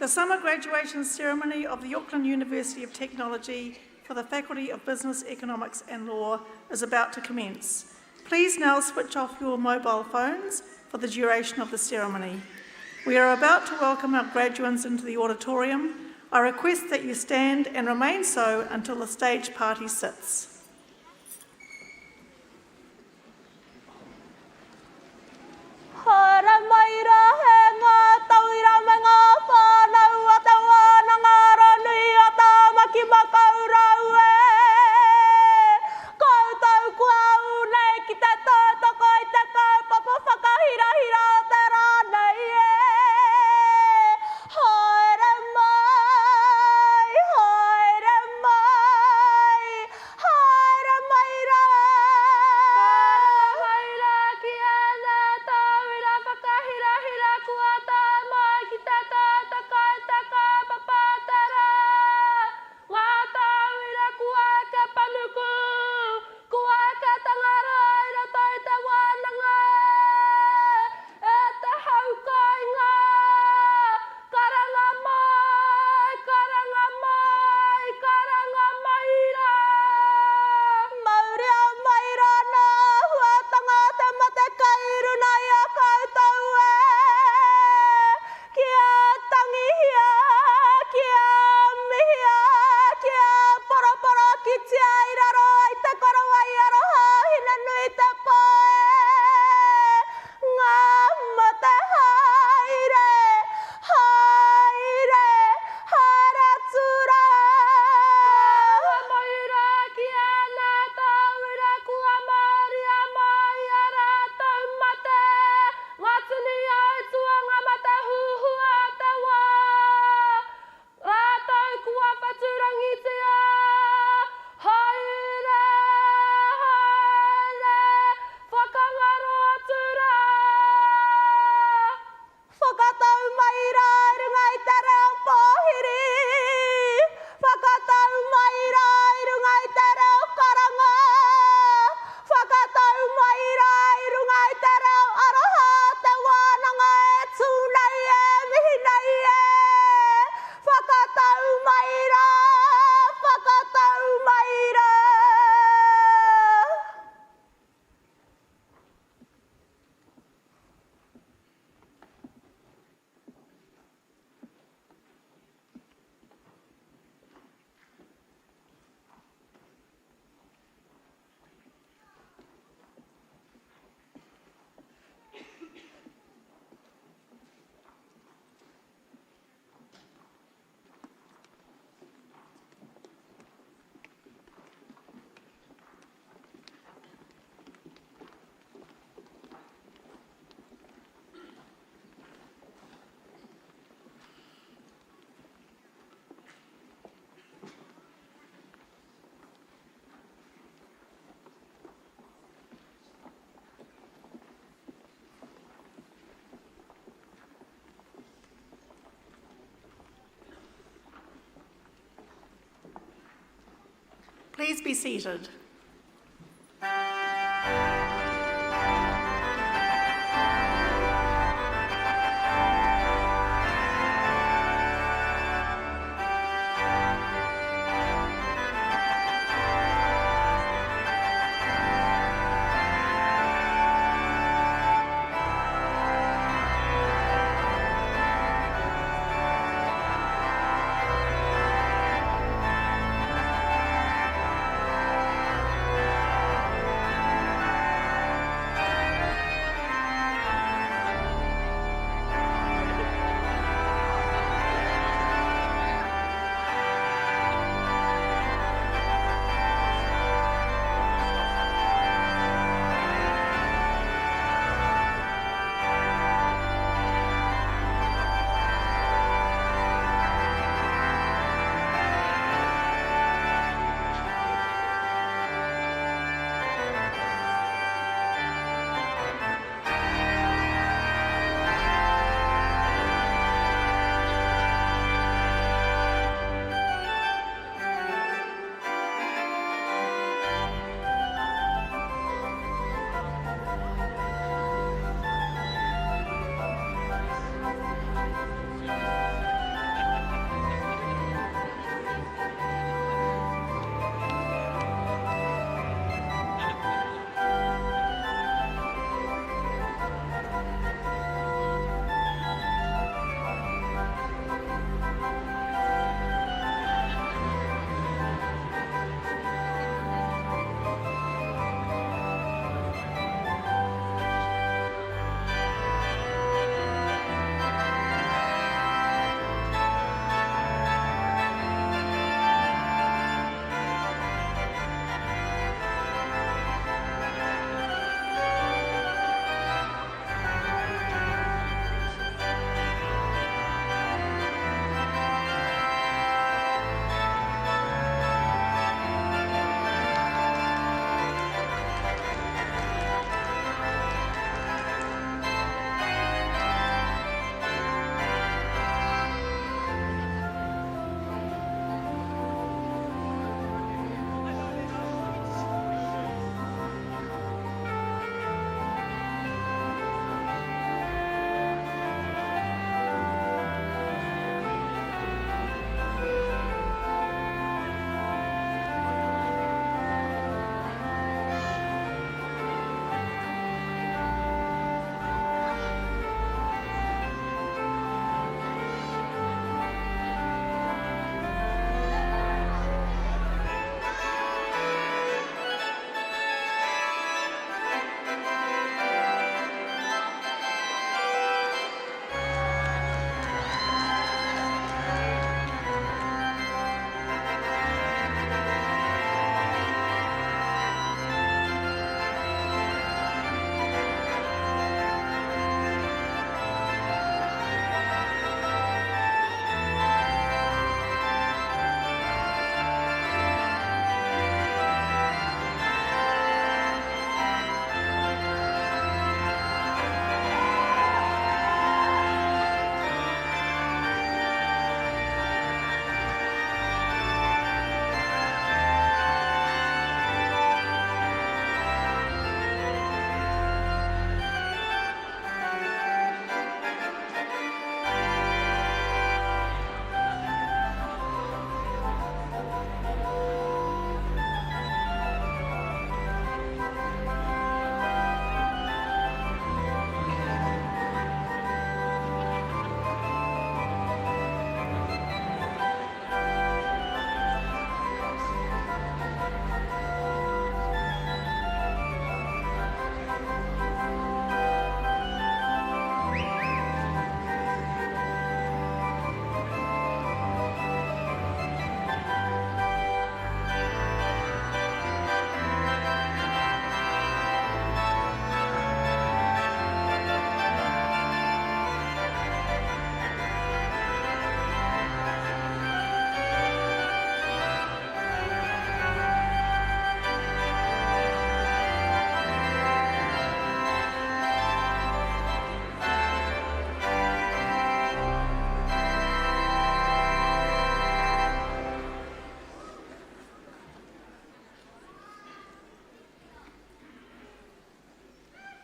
The summer graduation ceremony of the Auckland University of Technology for the Faculty of Business, Economics and Law is about to commence. Please now switch off your mobile phones for the duration of the ceremony. We are about to welcome our graduates into the auditorium. I request that you stand and remain so until the stage party sits. Please be seated.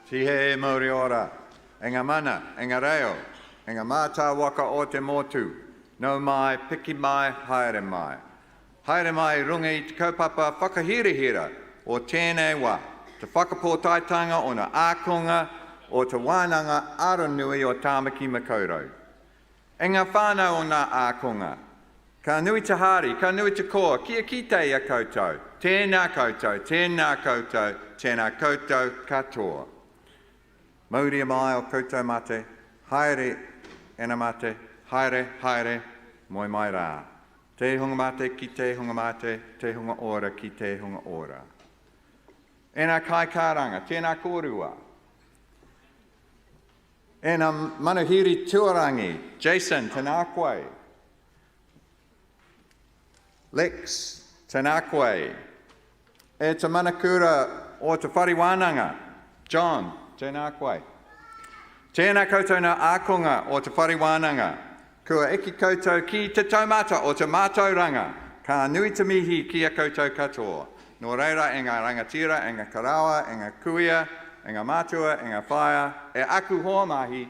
Tihe mauri ora, e ngā mana, e ngā reo, e ngā mātā waka o te motu, no mai, piki mai, haere mai. Haere mai runga i te kaupapa whakahirihira o tēnei wā, te whakapōtaitanga o na ākonga o te wānanga aronui o Tāmaki Makaurau. E ngā whānau o nā ākonga, ka nui te hari, ka nui te koa, kia kitei a koutou, tēnā koutou, tēnā koutou, tēnā koutou katoa. Mauria mai o koutou mate, haere ena mate, haere, haere, moi mai rā. Te hunga mate ki te hunga mate, te hunga ora ki te hunga ora. Ena kai kāranga, tēnā kōrua. Ena manuhiri tuarangi, Jason, tēnā koe. Lex, tēnā koe. E te manakura o te whariwānanga, John, tēnā koe. Tēnā koutou nā ākonga o te whariwānanga, kua eki koutou ki te taumata o te mātauranga, ka nui te mihi ki a koutou katoa. Nō reira e ngā rangatira, e ngā karawa, e ngā kuia, e ngā mātua, e ngā whaia, e aku hoa mahi,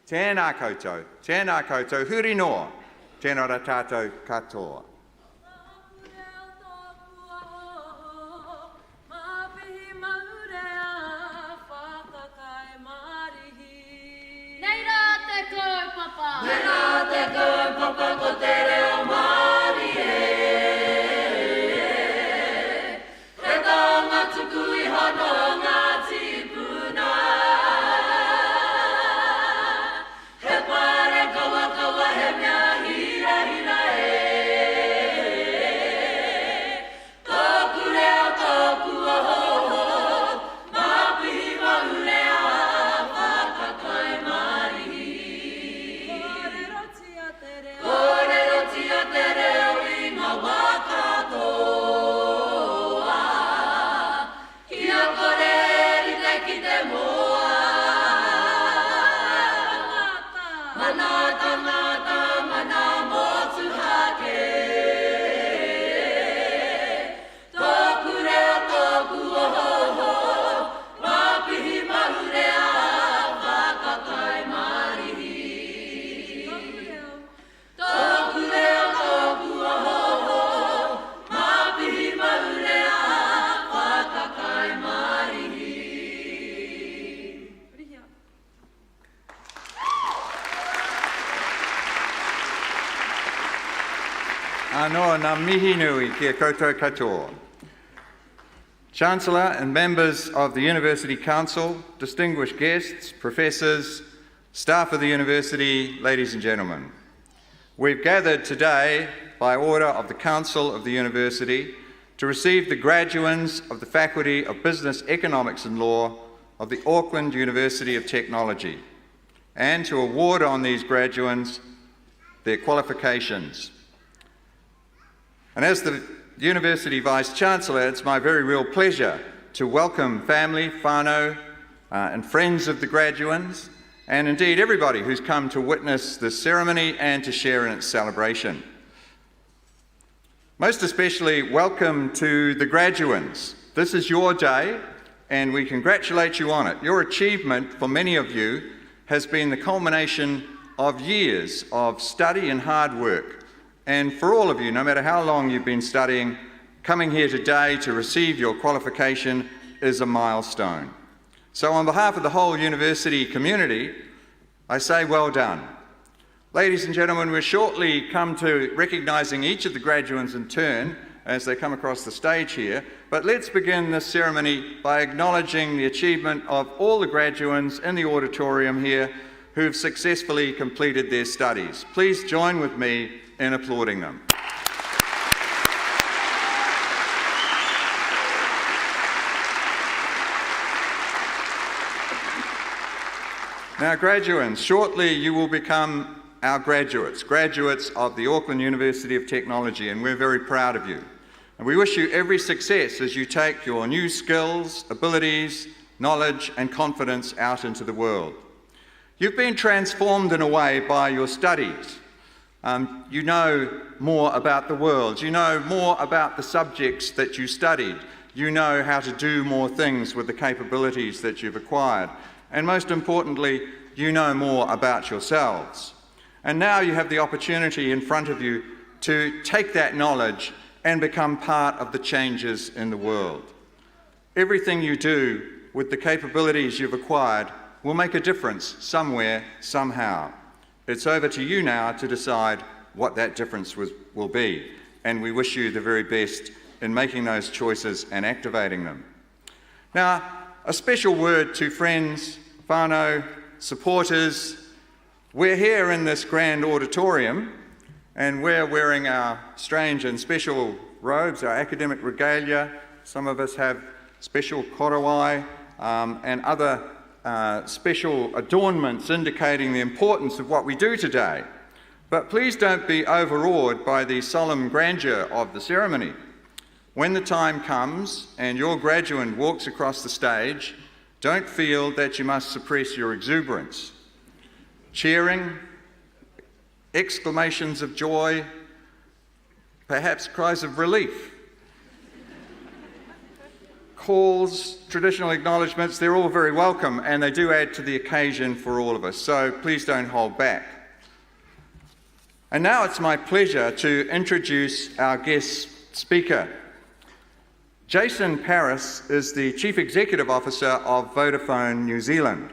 tēnā koutou, huri noa, tēnā ra tātou katoa. Anoa ngā mihi nui ki a koutou katoa. Chancellor and members of the University Council, distinguished guests, professors, staff of the university, ladies and gentlemen. We've gathered today by order of the Council of the University to receive the graduands of the Faculty of Business, Economics and Law of the Auckland University of Technology and to award on these graduands their qualifications. And as the University Vice-Chancellor, it's my very real pleasure to welcome family, whānau, and friends of the graduands, and indeed everybody who's come to witness this ceremony and to share in its celebration. Most especially, welcome to the graduands. This is your day, and we congratulate you on it. Your achievement, for many of you, has been the culmination of years of study and hard work. And for all of you, no matter how long you've been studying, coming here today to receive your qualification is a milestone. So on behalf of the whole university community, I say well done. Ladies and gentlemen, we'll shortly come to recognising each of the graduates in turn as they come across the stage here, but let's begin this ceremony by acknowledging the achievement of all the graduates in the auditorium here who've successfully completed their studies. Please join with me in applauding them. Now, graduates, shortly you will become our graduates of the Auckland University of Technology, and we're very proud of you. And we wish you every success as you take your new skills, abilities, knowledge and confidence out into the world. You've been transformed in a way by your studies. You know more about the world. You know more about the subjects that you studied. you know how to do more things with the capabilities that you've acquired. And most importantly, you know more about yourselves. And now you have the opportunity in front of you to take that knowledge and become part of the changes in the world. Everything you do with the capabilities you've acquired will make a difference somewhere, somehow. It's over to you now to decide what that difference will be, and we wish you the very best in making those choices and activating them. Now, a special word to friends, whānau, supporters. We're here in this grand auditorium, and we're wearing our strange and special robes, our academic regalia. Some of us have special korowai and other special adornments indicating the importance of what we do today. But please don't be overawed by the solemn grandeur of the ceremony. When the time comes and your graduand walks across the stage, don't feel that you must suppress your exuberance. Cheering, exclamations of joy, perhaps cries of relief, calls, traditional acknowledgements, they're all very welcome and they do add to the occasion for all of us, so please don't hold back. And now it's my pleasure to introduce our guest speaker. Jason Paris is the Chief Executive Officer of Vodafone New Zealand,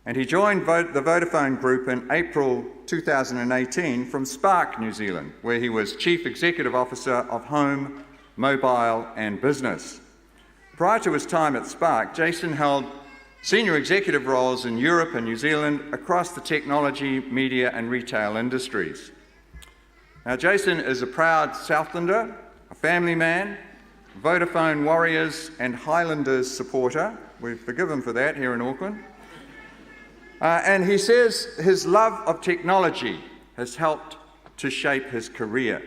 and he joined the Vodafone Group in April 2018 from Spark New Zealand, where he was Chief Executive Officer of Home, Mobile and Business. Prior to his time at Spark, Jason held senior executive roles in Europe and New Zealand across the technology, media and retail industries. Now, Jason is a proud Southlander, a family man, Vodafone Warriors and Highlanders supporter. We forgive him for that here in Auckland. And he says his love of technology has helped to shape his career.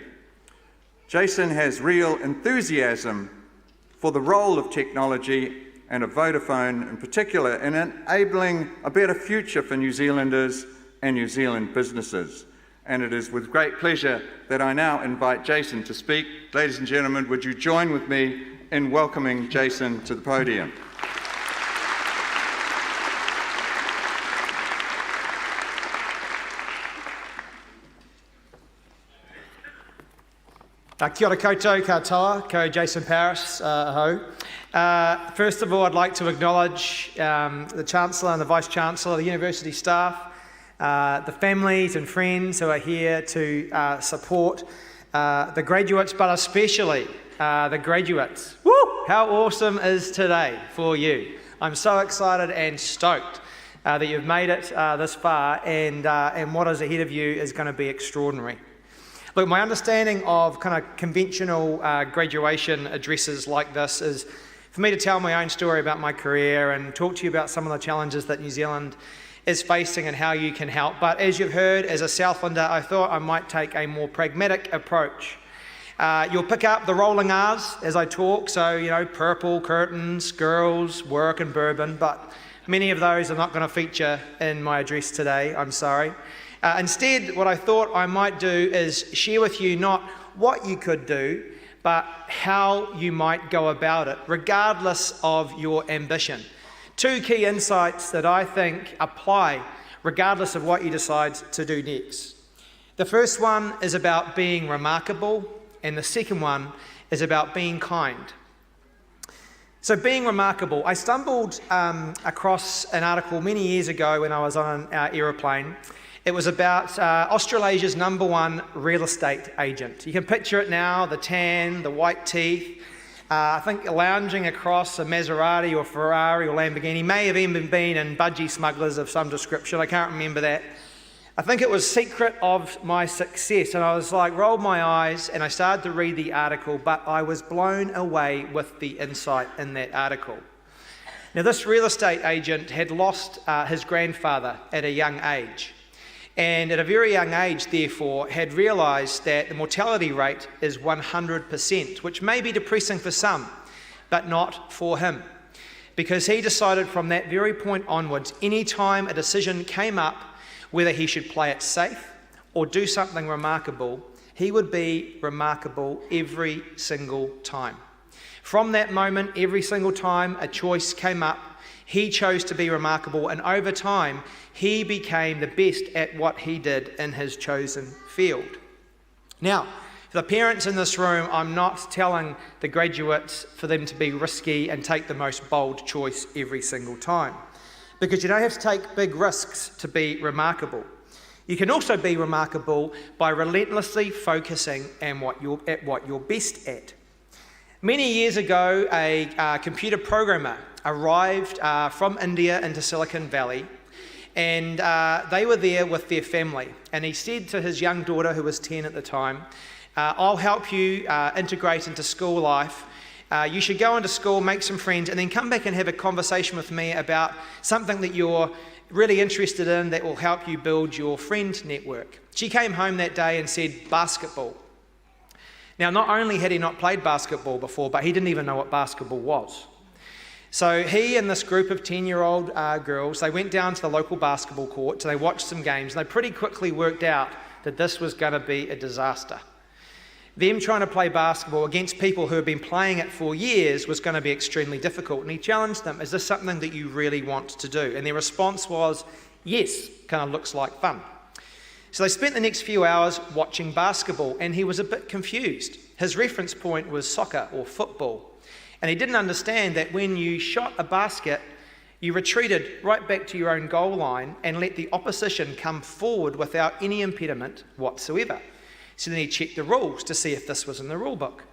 Jason has real enthusiasm for the role of technology and of Vodafone in particular in enabling a better future for New Zealanders and New Zealand businesses. And it is with great pleasure that I now invite Jason to speak. Ladies and gentlemen, would you join with me in welcoming Jason to the podium? Kia ora koutou, katoa, ko Jason Paris, aho. First of all, I'd like to acknowledge the Chancellor and the Vice-Chancellor, the university staff, the families and friends who are here to support the graduates, but especially the graduates. Woo! How awesome is today for you? I'm so excited and stoked that you've made it this far, and what is ahead of you is going to be extraordinary. Look, my understanding of kind of conventional graduation addresses like this is for me to tell my own story about my career and talk to you about some of the challenges that New Zealand is facing and how you can help. But as you've heard, as a Southlander, I thought I might take a more pragmatic approach. You'll pick up the rolling R's as I talk, so, you know, purple, curtains, girls, work and bourbon, but many of those are not going to feature in my address today, I'm sorry. Instead, what I thought I might do is share with you not what you could do, but how you might go about it, regardless of your ambition. Two key insights that I think apply regardless of what you decide to do next. The first one is about being remarkable, and the second one is about being kind. So being remarkable, I stumbled across an article many years ago when I was on an aeroplane. It was about Australasia's #1 real estate agent. You can picture it now, the tan, the white teeth, I think lounging across a Maserati or Ferrari or Lamborghini, may have even been in budgie smugglers of some description, I can't remember that. I think it was secret of my success, and I was like, rolled my eyes and I started to read the article, but I was blown away with the insight in that article. Now, this real estate agent had lost his grandfather at a young age. And at a very young age, therefore, had realised that the mortality rate is 100%, which may be depressing for some, but not for him. Because he decided from that very point onwards, any time a decision came up, whether he should play it safe or do something remarkable, he would be remarkable every single time. From that moment, every single time a choice came up, he chose to be remarkable, and over time, he became the best at what he did in his chosen field. Now, for the parents in this room, I'm not telling the graduates for them to be risky and take the most bold choice every single time, because you don't have to take big risks to be remarkable. You can also be remarkable by relentlessly focusing at what you're best at. Many years ago, a computer programmer arrived from India into Silicon Valley, and they were there with their family. And he said to his young daughter, who was 10 at the time, I'll help you integrate into school life. You should go into school, make some friends, and then come back and have a conversation with me about something that you're really interested in that will help you build your friend network. She came home that day and said, basketball. Now, not only had he not played basketball before, but he didn't even know what basketball was. So he and this group of 10-year-old girls, they went down to the local basketball court, so they watched some games, and they pretty quickly worked out that this was going to be a disaster. Them trying to play basketball against people who have been playing it for years was going to be extremely difficult. And he challenged them, is this something that you really want to do? And their response was, yes, kind of looks like fun. So they spent the next few hours watching basketball, and he was a bit confused. His reference point was soccer or football. And he didn't understand that when you shot a basket, you retreated right back to your own goal line and let the opposition come forward without any impediment whatsoever. So then he checked the rules to see if this was in the rule book.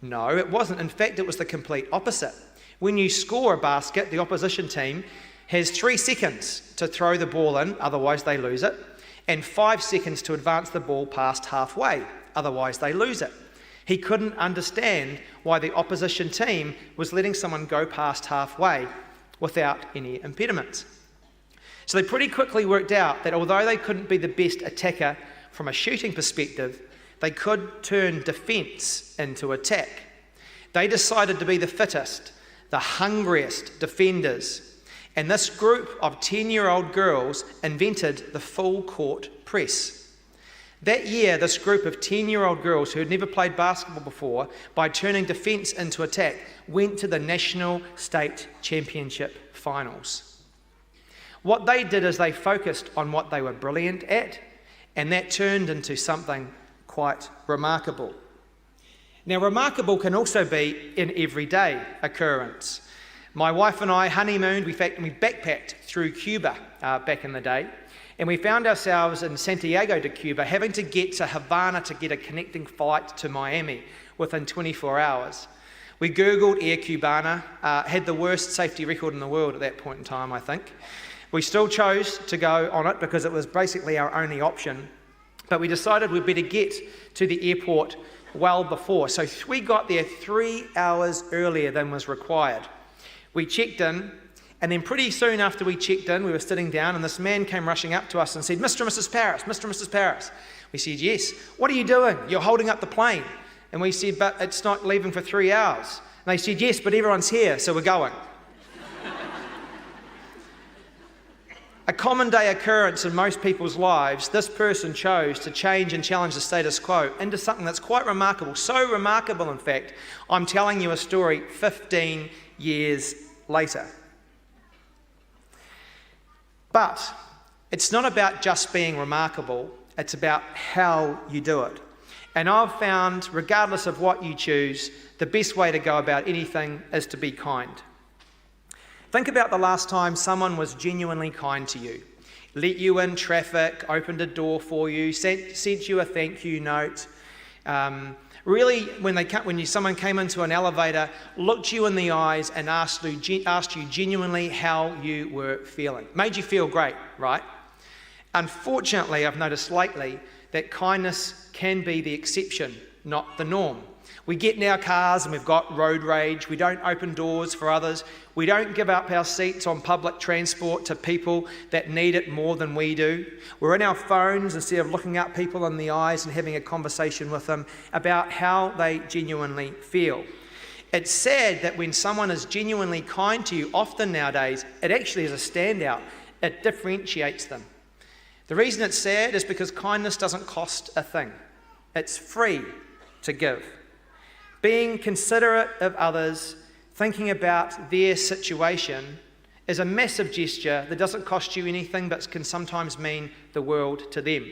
No, it wasn't. In fact, it was the complete opposite. When you score a basket, the opposition team has 3 seconds to throw the ball in, otherwise they lose it, and 5 seconds to advance the ball past halfway, otherwise they lose it. He couldn't understand why the opposition team was letting someone go past halfway without any impediments. So they pretty quickly worked out that although they couldn't be the best attacker from a shooting perspective, they could turn defence into attack. They decided to be the fittest, the hungriest defenders, and this group of 10-year-old girls invented the full court press. That year, this group of 10-year-old girls who had never played basketball before, by turning defence into attack, went to the National State Championship finals. What they did is they focused on what they were brilliant at, and that turned into something quite remarkable. Now, remarkable can also be an everyday occurrence. My wife and I honeymooned, we backpacked through Cuba back in the day, and we found ourselves in Santiago de Cuba having to get to Havana to get a connecting flight to Miami within 24 hours. We Googled Air Cubana, had the worst safety record in the world at that point in time, I think. We still chose to go on it because it was basically our only option, but we decided we'd better get to the airport well before. So we got there 3 hours earlier than was required. We checked in, and then pretty soon after we checked in, we were sitting down, and this man came rushing up to us and said, Mr. and Mrs. Paris, Mr. and Mrs. Paris. We said, yes. What are you doing? You're holding up the plane. And we said, but it's not leaving for 3 hours. And they said, yes, but everyone's here, so we're going. A common day occurrence in most people's lives, this person chose to change and challenge the status quo into something that's quite remarkable. So remarkable, in fact, I'm telling you a story 15 years later. But it's not about just being remarkable, it's about how you do it. And I've found, regardless of what you choose, the best way to go about anything is to be kind. Think about the last time someone was genuinely kind to you. Let you in traffic, opened a door for you, sent you a thank you note. Really, when someone came into an elevator, looked you in the eyes and asked you genuinely how you were feeling. Made you feel great, right? Unfortunately, I've noticed lately that kindness can be the exception, not the norm. We get in our cars and we've got road rage. We don't open doors for others. We don't give up our seats on public transport to people that need it more than we do. We're in our phones instead of looking at people in the eyes and having a conversation with them about how they genuinely feel. It's sad that when someone is genuinely kind to you, often nowadays, it actually is a standout. It differentiates them. The reason it's sad is because kindness doesn't cost a thing. It's free to give. Being considerate of others, thinking about their situation, is a massive gesture that doesn't cost you anything but can sometimes mean the world to them.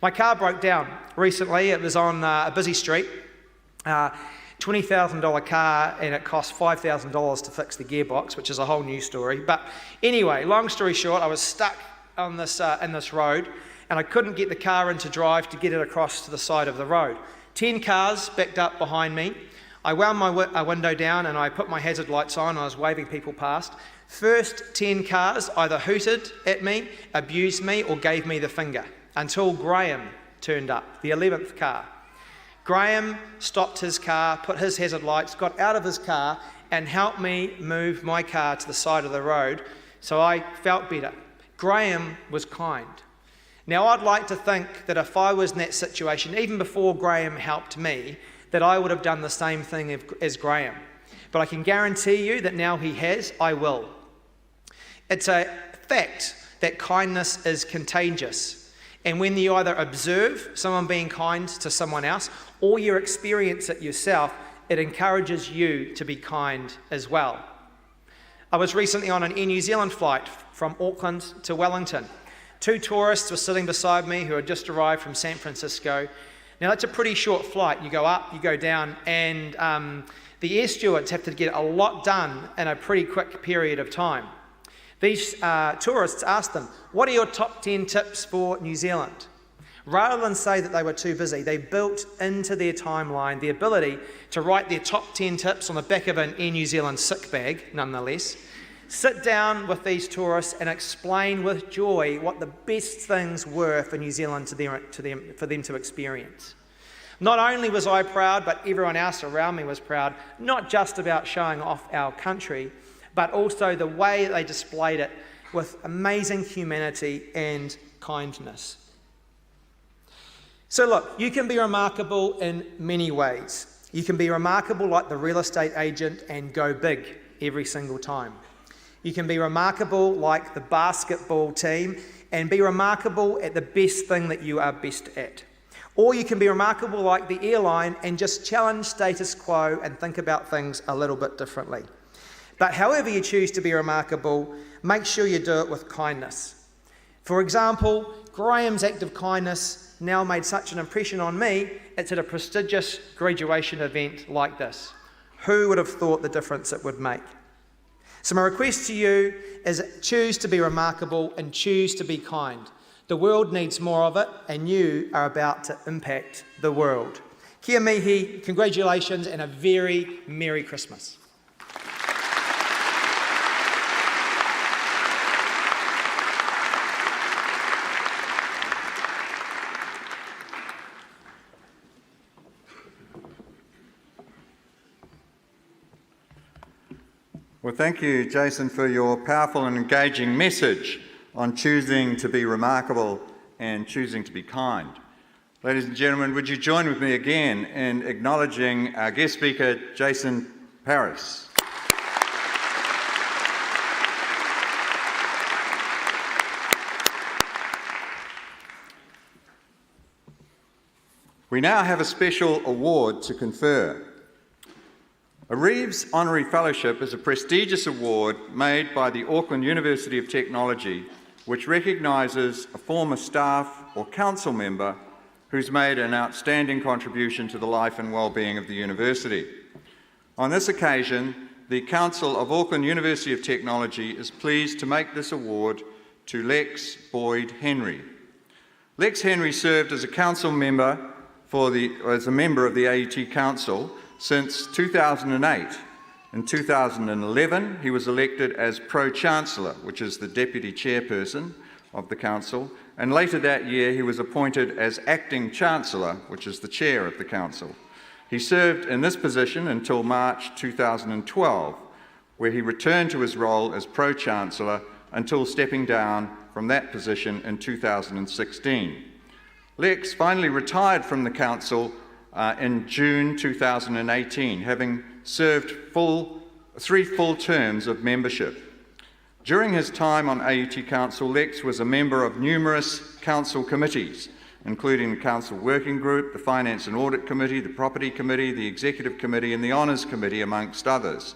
My car broke down recently. It was on a busy street, $20,000 car, and it cost $5,000 to fix the gearbox, which is a whole new story. But anyway, long story short, I was stuck on this in this road, and I couldn't get the car into drive to get it across to the side of the road. 10 cars backed up behind me. I wound my window down and I put my hazard lights on. I was waving people past. First 10 cars either hooted at me, abused me, or gave me the finger, until Graham turned up, the 11th car. Graham stopped his car, put his hazard lights, got out of his car, and helped me move my car to the side of the road, so I felt better. Graham was kind. Now, I'd like to think that if I was in that situation, even before Graham helped me, that I would have done the same thing as Graham. But I can guarantee you that now he has, I will. It's a fact that kindness is contagious. And when you either observe someone being kind to someone else, or you experience it yourself, it encourages you to be kind as well. I was recently on an Air New Zealand flight from Auckland to Wellington. 2 tourists were sitting beside me who had just arrived from San Francisco. Now, that's a pretty short flight. You go up, you go down, and the air stewards have to get a lot done in a pretty quick period of time. These tourists asked them, "What are your top 10 tips for New Zealand?" Rather than say that they were too busy, they built into their timeline the ability to write their top 10 tips on the back of an Air New Zealand sick bag, nonetheless, sit down with these tourists and explain with joy what the best things were for New Zealand for them to experience. Not only was I proud, but everyone else around me was proud, not just about showing off our country, but also the way they displayed it with amazing humanity and kindness. So look, you can be remarkable in many ways. You can be remarkable like the real estate agent and go big every single time. You can be remarkable like the basketball team and be remarkable at the best thing that you are best at. Or you can be remarkable like the airline and just challenge status quo and think about things a little bit differently. But however you choose to be remarkable, make sure you do it with kindness. For example, Graham's act of kindness now made such an impression on me, it's at a prestigious graduation event like this. Who would have thought the difference it would make? So my request to you is choose to be remarkable and choose to be kind. The world needs more of it, and you are about to impact the world. Kia mihi, congratulations, and a very Merry Christmas. Well, thank you, Jason, for your powerful and engaging message on choosing to be remarkable and choosing to be kind. Ladies and gentlemen, would you join with me again in acknowledging our guest speaker, Jason Paris. We now have a special award to confer. A Reeves Honorary Fellowship is a prestigious award made by the Auckland University of Technology, which recognises a former staff or council member who's made an outstanding contribution to the life and well-being of the university. On this occasion, the Council of Auckland University of Technology is pleased to make this award to Lex Boyd Henry. Lex Henry served as a council member as a member of the AUT Council since 2008. In 2011, he was elected as Pro-Chancellor, which is the Deputy Chairperson of the Council, and later that year he was appointed as Acting Chancellor, which is the Chair of the Council. He served in this position until March 2012, where he returned to his role as Pro-Chancellor until stepping down from that position in 2016. Lex finally retired from the Council in June 2018, having served 3 full terms of membership. During his time on AUT Council, Lex was a member of numerous council committees, including the Council Working Group, the Finance and Audit Committee, the Property Committee, the Executive Committee and the Honours Committee, amongst others.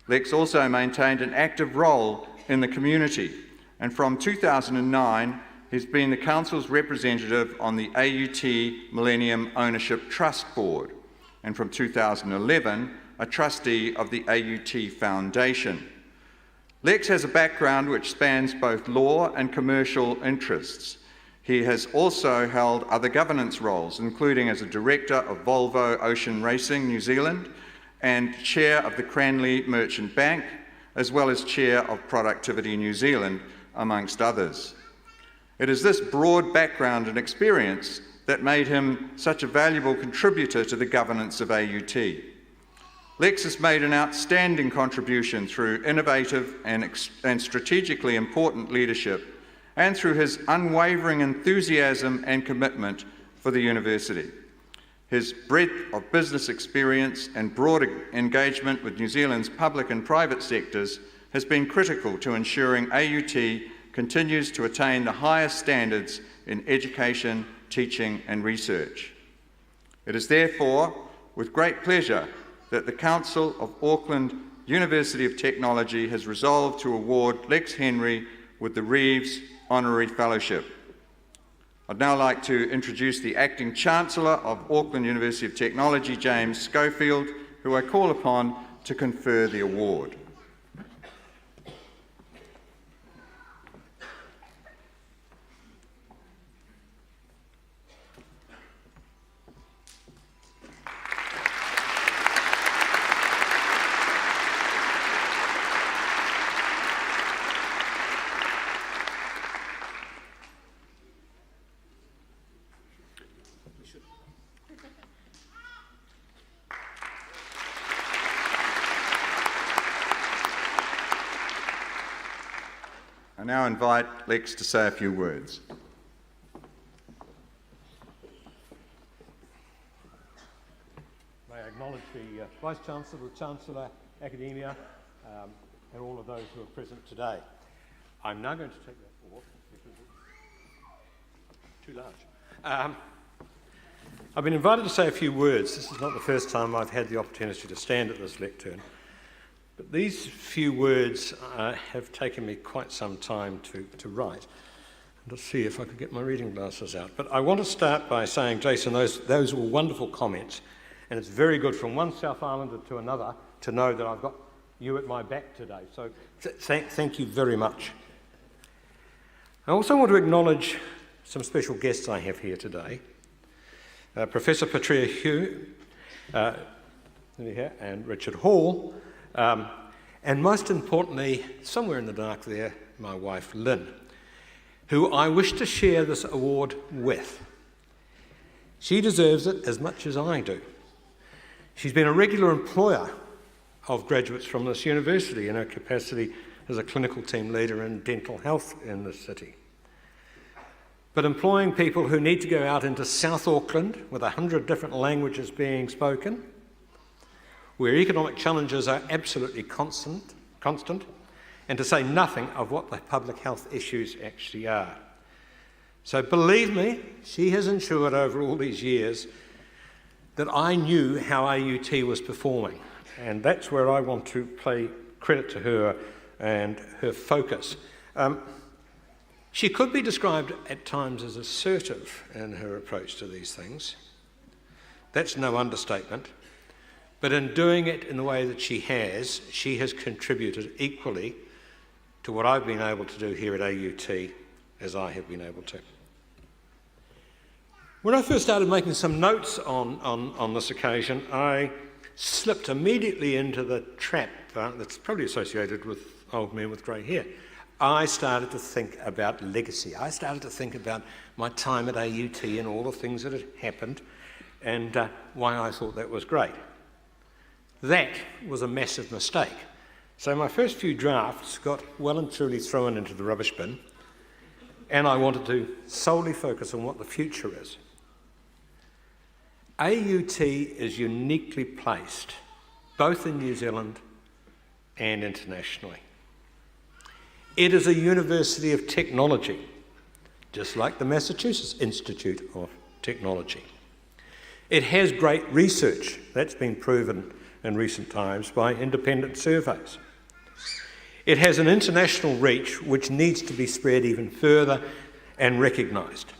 Lex also maintained an active role in the community, and from 2009 he's been the Council's representative on the AUT Millennium Ownership Trust Board, and from 2011 a trustee of the AUT Foundation. Lex has a background which spans both law and commercial interests. He has also held other governance roles, including as a director of Volvo Ocean Racing New Zealand and chair of the Cranley Merchant Bank, as well as chair of Productivity New Zealand, amongst others. It is this broad background and experience that made him such a valuable contributor to the governance of AUT. Lex has made an outstanding contribution through innovative and strategically important leadership, and through his unwavering enthusiasm and commitment for the university. His breadth of business experience and broad engagement with New Zealand's public and private sectors has been critical to ensuring AUT continues to attain the highest standards in education, teaching and research. It is therefore with great pleasure that the Council of Auckland University of Technology has resolved to award Lex Henry with the Reeves Honorary Fellowship. I'd now like to introduce the Acting Chancellor of Auckland University of Technology, James Schofield, who I call upon to confer the award. I now invite Lex to say a few words. May I acknowledge the Vice-Chancellor, the Chancellor, Academia, and all of those who are present today. I'm now going to take that off because it's too large. I've been invited to say a few words. This is not the first time I've had the opportunity to stand at this lectern. But these few words have taken me quite some time to write. Let's see if I could get my reading glasses out. But I want to start by saying, Jason, those were wonderful comments. And it's very good from one South Islander to another to know that I've got you at my back today. So thank you very much. I also want to acknowledge some special guests I have here today. Professor Patria Hugh and Richard Hall. And most importantly, somewhere in the dark there, my wife Lynn, who I wish to share this award with. She deserves it as much as I do. She's been a regular employer of graduates from this university in her capacity as a clinical team leader in dental health in this city. But employing people who need to go out into South Auckland with 100 different languages being spoken, where economic challenges are absolutely constant, and to say nothing of what the public health issues actually are. So believe me, she has ensured over all these years that I knew how AUT was performing, and that's where I want to pay credit to her and her focus. She could be described at times as assertive in her approach to these things. That's no understatement. But in doing it in the way that she has contributed equally to what I've been able to do here at AUT as I have been able to. When I first started making some notes on this occasion, I slipped immediately into the trap that's probably associated with old men with grey hair. I started to think about legacy. I started to think about my time at AUT and all the things that had happened and why I thought that was great. That was a massive mistake. So my first few drafts got well and truly thrown into the rubbish bin, and I wanted to solely focus on what the future is. AUT is uniquely placed, both in New Zealand and internationally. It is a university of technology, just like the Massachusetts Institute of Technology. It has great research that's been proven in recent times by independent surveys. It has an international reach which needs to be spread even further and recognised.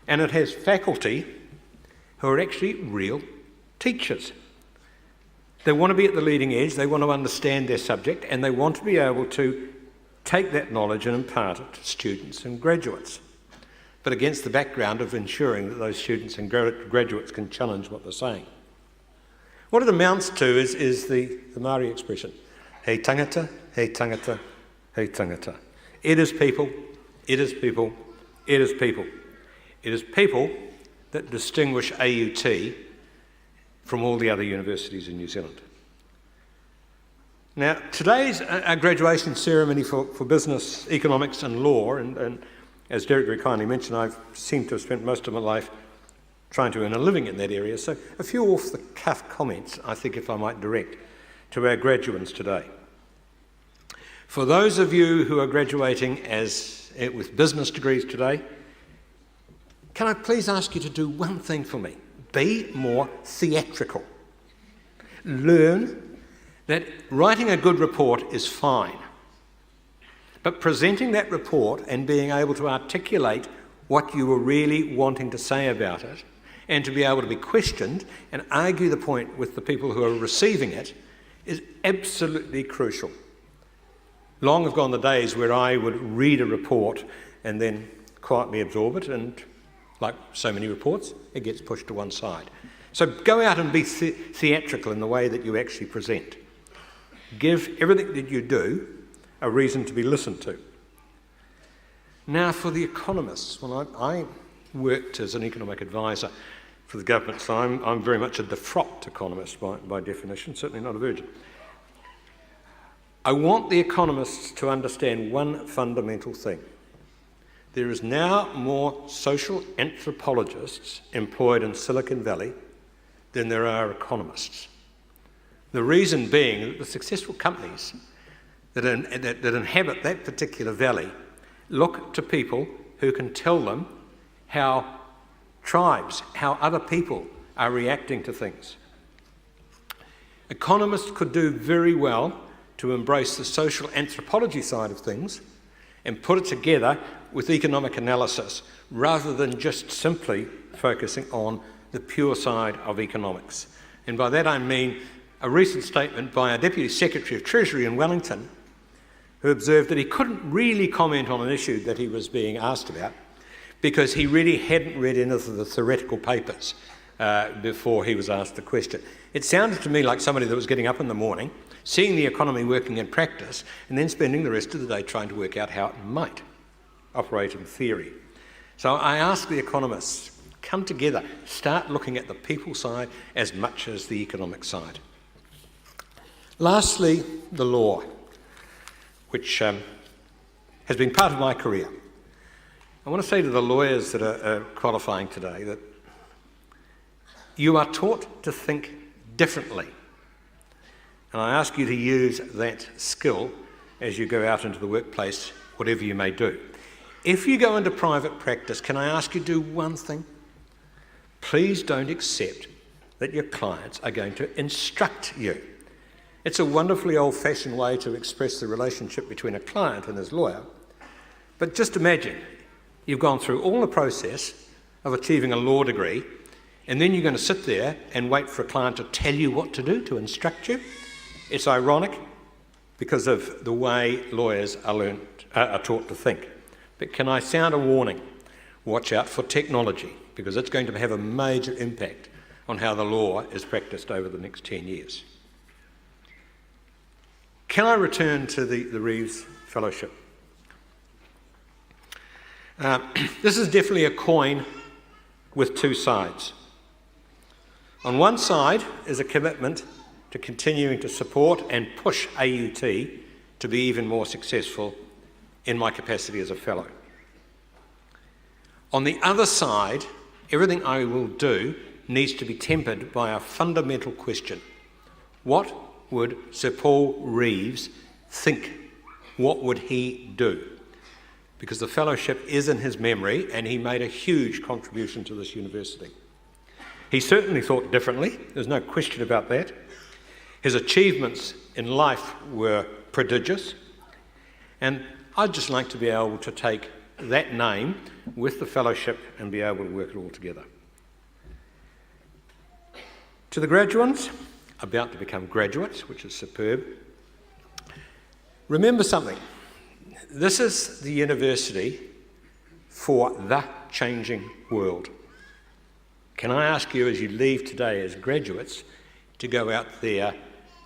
And it has faculty who are actually real teachers. They want to be at the leading edge, they want to understand their subject, and they want to be able to take that knowledge and impart it to students and graduates, but against the background of ensuring that those students and graduates can challenge what they're saying. What it amounts to is the Māori expression, hei tangata, hei tangata, hei tangata. It is people, it is people, it is people. It is people that distinguish AUT from all the other universities in New Zealand. Now, today's a graduation ceremony for business, economics and law, and as Derek very kindly mentioned, I've seemed to have spent most of my life trying to earn a living in that area, so a few off-the-cuff comments, I think, if I might direct to our graduates today. For those of you who are graduating with business degrees today, can I please ask you to do one thing for me? Be more theatrical. Learn that writing a good report is fine, but presenting that report and being able to articulate what you were really wanting to say about it, and to be able to be questioned and argue the point with the people who are receiving it, is absolutely crucial. Long have gone the days where I would read a report and then quietly absorb it, and like so many reports, it gets pushed to one side. So go out and be theatrical in the way that you actually present. Give everything that you do a reason to be listened to. Now, for the economists, well, I worked as an economic advisor for the government, so I'm very much a defrocked economist by definition, certainly not a virgin. I want the economists to understand one fundamental thing. There is now more social anthropologists employed in Silicon Valley than there are economists. The reason being that the successful companies that inhabit that particular valley look to people who can tell them how tribes, how other people are reacting to things. Economists could do very well to embrace the social anthropology side of things and put it together with economic analysis rather than just simply focusing on the pure side of economics. And by that I mean a recent statement by a Deputy Secretary of Treasury in Wellington who observed that he couldn't really comment on an issue that he was being asked about because he really hadn't read any of the theoretical papers before he was asked the question. It sounded to me like somebody that was getting up in the morning, seeing the economy working in practice, and then spending the rest of the day trying to work out how it might operate in theory. So I ask the economists, come together, start looking at the people side as much as the economic side. Lastly, the law, which has been part of my career. I want to say to the lawyers that are qualifying today that you are taught to think differently. And I ask you to use that skill as you go out into the workplace, whatever you may do. If you go into private practice, can I ask you to do one thing? Please don't accept that your clients are going to instruct you. It's a wonderfully old-fashioned way to express the relationship between a client and his lawyer. But just imagine you've gone through all the process of achieving a law degree, and then you're going to sit there and wait for a client to tell you what to do, to instruct you. It's ironic because of the way lawyers are taught to think. But can I sound a warning? Watch out for technology, because it's going to have a major impact on how the law is practiced over the next 10 years. Can I return to the Reeves Fellowship? This is definitely a coin with two sides. On one side is a commitment to continuing to support and push AUT to be even more successful in my capacity as a fellow. On the other side, everything I will do needs to be tempered by a fundamental question. What would Sir Paul Reeves think? What would he do? because the fellowship is in his memory and he made a huge contribution to this university. He certainly thought differently, there's no question about that. His achievements in life were prodigious, and I'd just like to be able to take that name with the fellowship and be able to work it all together. To the graduates, about to become graduates, which is superb, remember something. This is the university for the changing world. Can I ask you, as you leave today as graduates, to go out there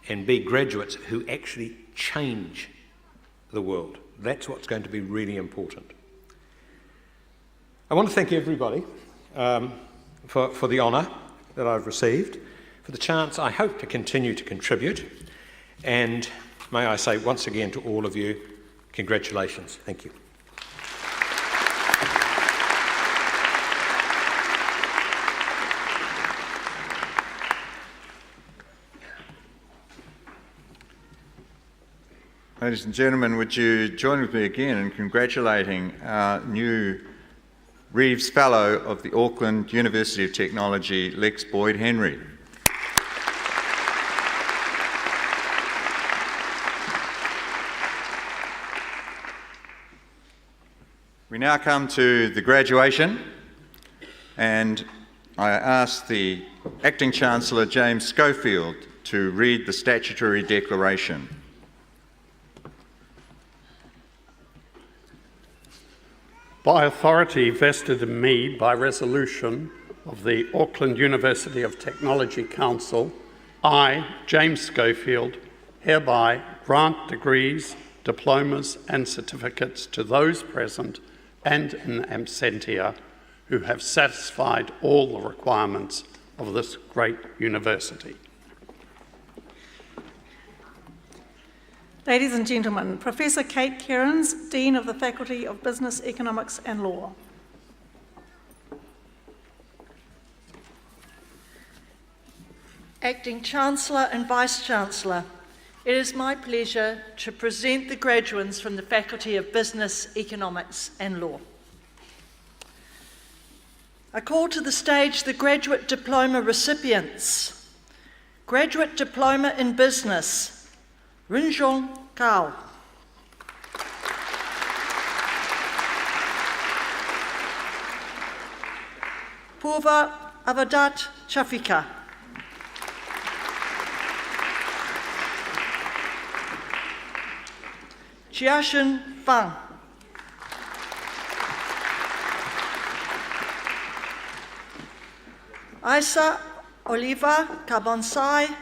and be graduates who actually change the world? That's what's going to be really important. I want to thank everybody for the honour that I've received, for the chance I hope to continue to contribute, and may I say once again to all of you, congratulations. Thank you. Ladies and gentlemen, would you join with me again in congratulating our new Reeves Fellow of the Auckland University of Technology, Lex Boyd-Henry. We now come to the graduation, and I ask the Acting Chancellor James Schofield to read the statutory declaration. By authority vested in me by resolution of the Auckland University of Technology Council, I, James Schofield, hereby grant degrees, diplomas and certificates to those present and in absentia who have satisfied all the requirements of this great university. Ladies and gentlemen, Professor Kate Cairns, Dean of the Faculty of Business, Economics and Law. Acting Chancellor and Vice-Chancellor, it is my pleasure to present the graduates from the Faculty of Business, Economics and Law. I call to the stage the Graduate Diploma recipients. Graduate Diploma in Business, Rinjong Kao. Purva Avadat Chafika. Chiashin Fang. Isa Oliva Kabonsai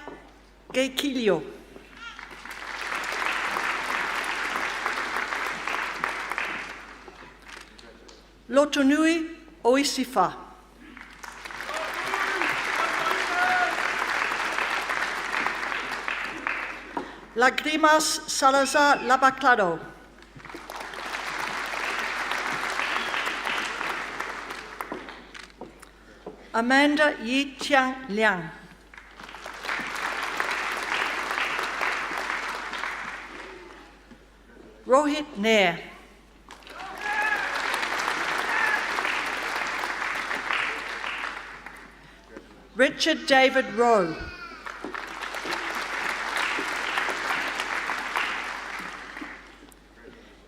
Geikilio. Lotonui Oisifa. Lagrimas Salazar Labaclado. Amanda Yi Tiang Liang. Rohit Nair. Richard David Rowe.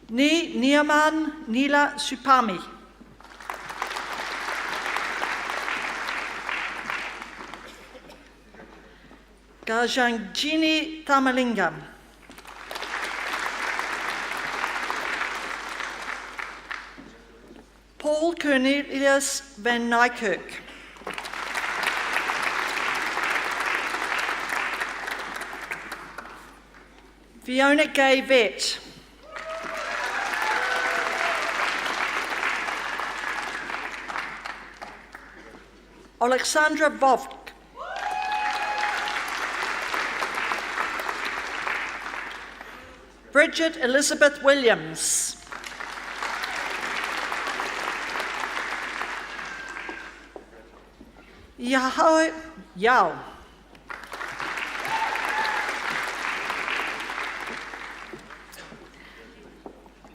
Ni Niaman Nila Supami. Gajangjini Tamalingam. Paul Cornelius van Nijkerk. Fiona Gay Vett. Alexandra Vovk. Bridget Elizabeth Williams. Yahoo Yao.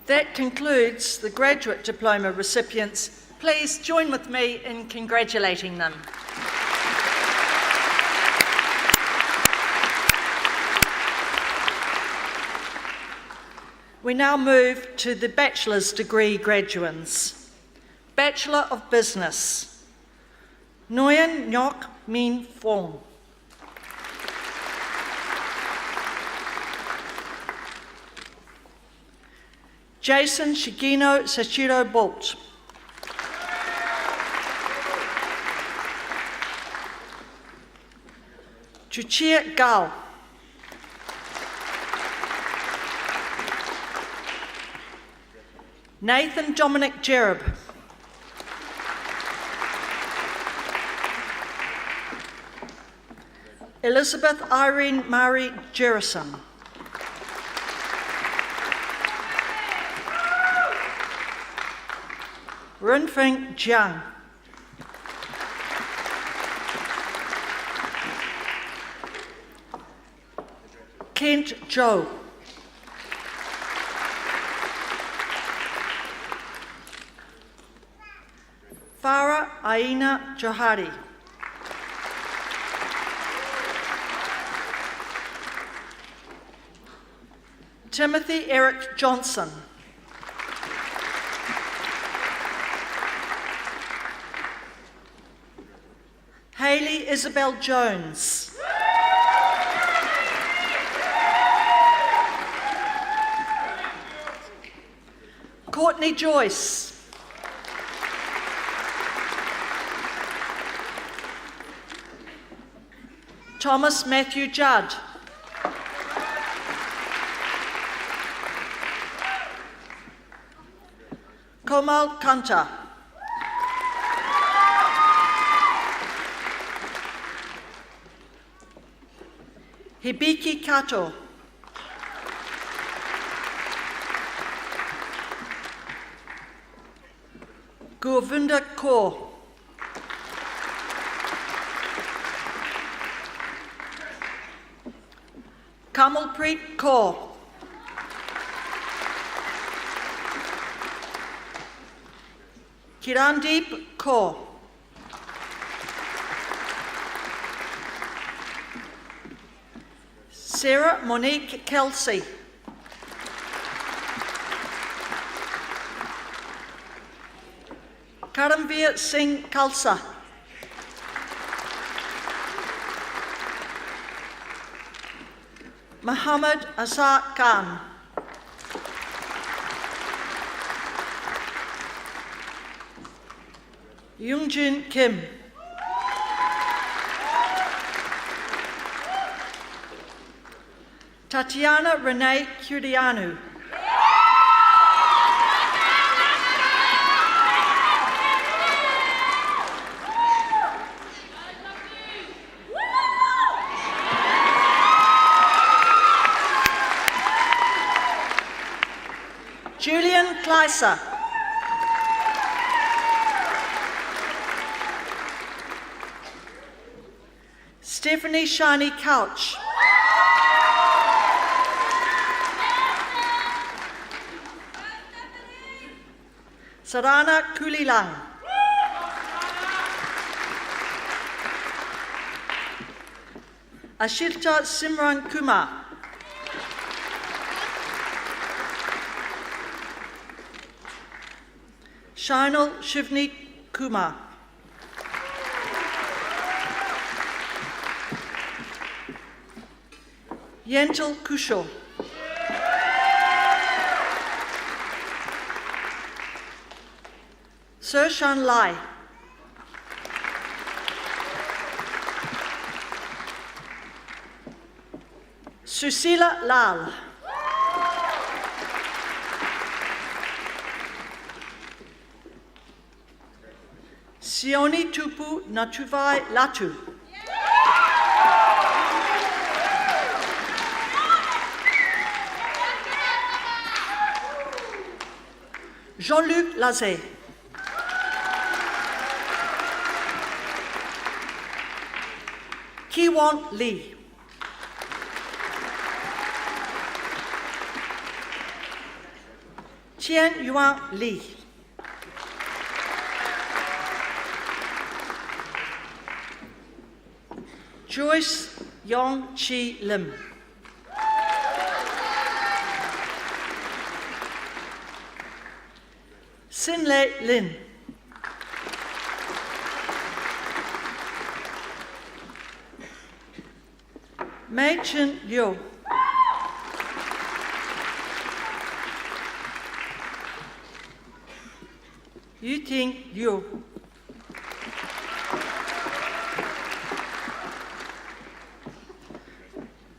That concludes the graduate diploma recipients. Please join with me in congratulating them. We now move to the bachelor's degree graduands. Bachelor of Business, Nguyen Ngoc Min Phong. Jason Shigino Sashiro Bolt. Chuchia Gao. Nathan Dominic Jerub. Elizabeth Irene Marie Jerison. Renfeng Jiang. Kent Zhou. Farah Aina Johari. Timothy Eric Johnson. Hayley Isabel Jones. Courtney Joyce. Thomas Matthew Judd. Komal Kanta. Hibiki Kato. Govinda Kaur. Kamalpreet Kaur. Kirandeep Kaur. Sarah Monique Kelsey. Karamveer Singh Khalsa. Muhammad Azhar Khan. Yoongjin Kim. Tatiana Renee Curianu. Julian Kleiser. Stephanie Shiny Couch. Sarana Kulilang. Ashilta Simran Kumar. Shinal Shivni Kumar. Yentil Kushal. Sershan Lai. Susila Lal. Sioni Tupu Natuvai Latu. Jean-Luc Lazé. Kiwon Lee. Tian Yuan Li. Joyce Yong Chi Lim. Sin Le Lin. Mei Chin Liu. Yu Ting Liu.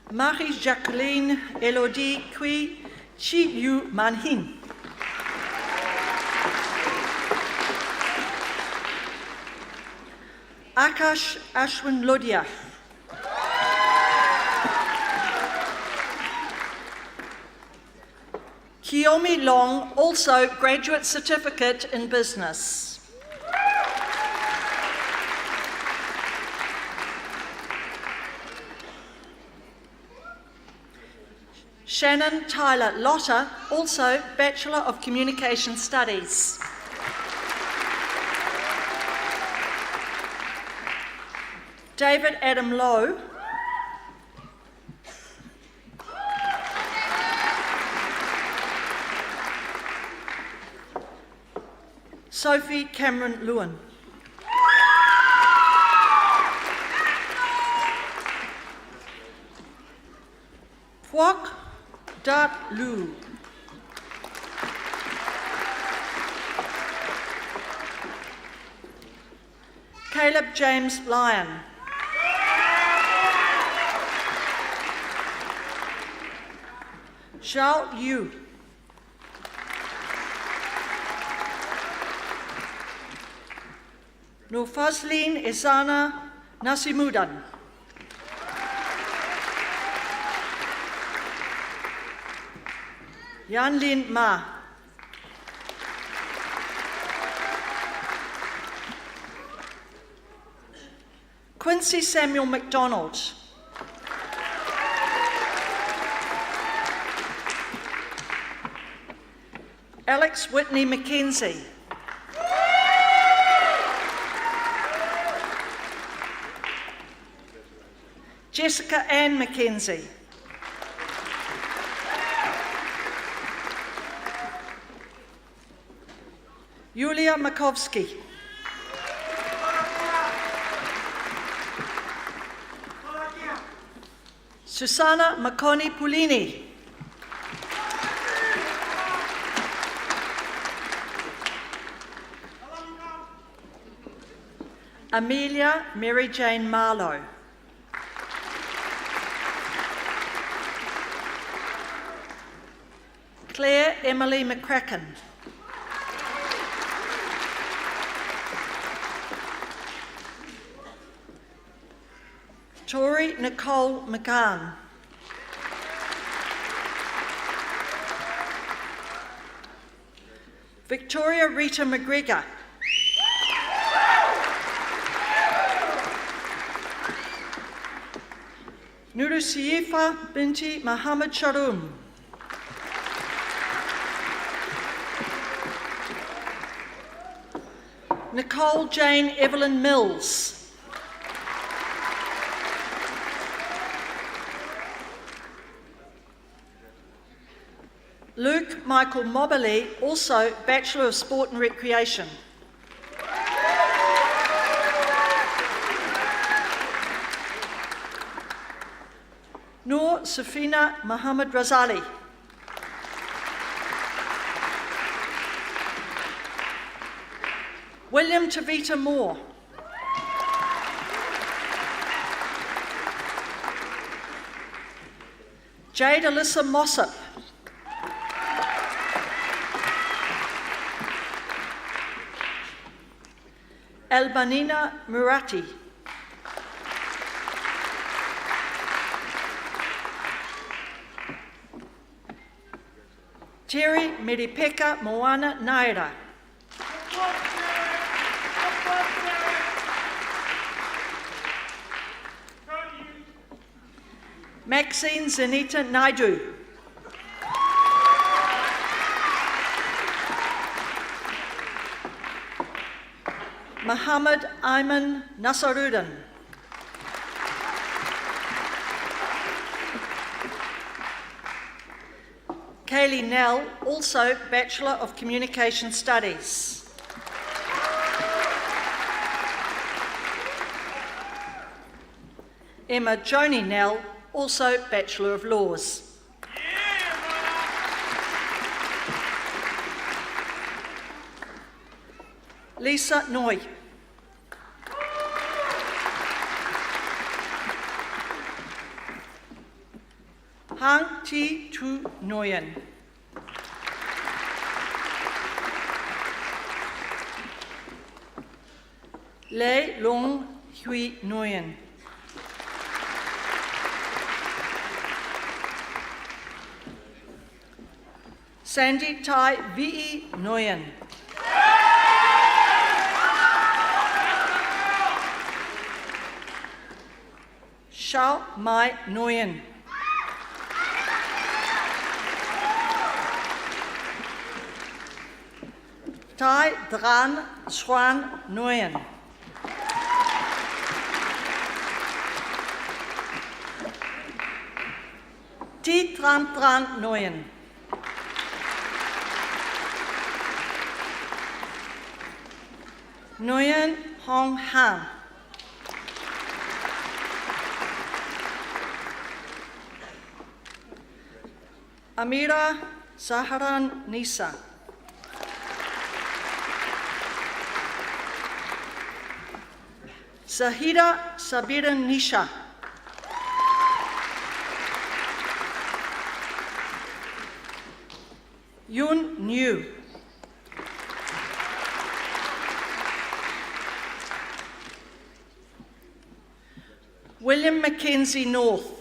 Marie-Jacqueline Elodie Kui Chi Yu Manhin. Akash Ashwin Lodia. Kiyomi Long, also graduate certificate in business. Shannon Tyler Lotta, also Bachelor of Communication Studies. David Adam Lowe. Sophie Cameron Lewin. Phuoc Dat Lu. Caleb James Lyon. Xiao Yu. Nufazlin Isana Nasimudan. Yanlin Ma. Quincy Samuel MacDonald. Alex Whitney Mackenzie. Jessica Ann Mackenzie. Yulia Makovsky. Susana Makoni Pulini. Amelia Mary Jane Marlowe. Claire Emily McCracken. Tori Nicole McCann. Victoria Rita McGregor. Nurusiefa binti Muhammad Sharum. Nicole Jane Evelyn Mills. Luke Michael Moberly, also Bachelor of Sport and Recreation. Noor Safina Muhammad Razali. William Tavita Moore. Jade Alyssa Mossop. Albanina Murati. Terry Meripeka Moana Naira. Maxine Zenita Naidu. Muhammad Ayman Nasaruddin. Kaylee Nell, also Bachelor of Communication Studies. Emma Joni Nell, also Bachelor of Laws. Lisa Noy. Hang Chi Tu Nguyen. Lei Long Hui Nguyen. Sandy Tai Vi Nguyen. Shao Mai Nguyen. Tai Dran Swan Nguyen. Ti Tran Tran Nguyen. Nguyen Hong Han. Amira Saharan Nisa. Zahida Sabiran Nisha. Yun New. William Mackenzie North.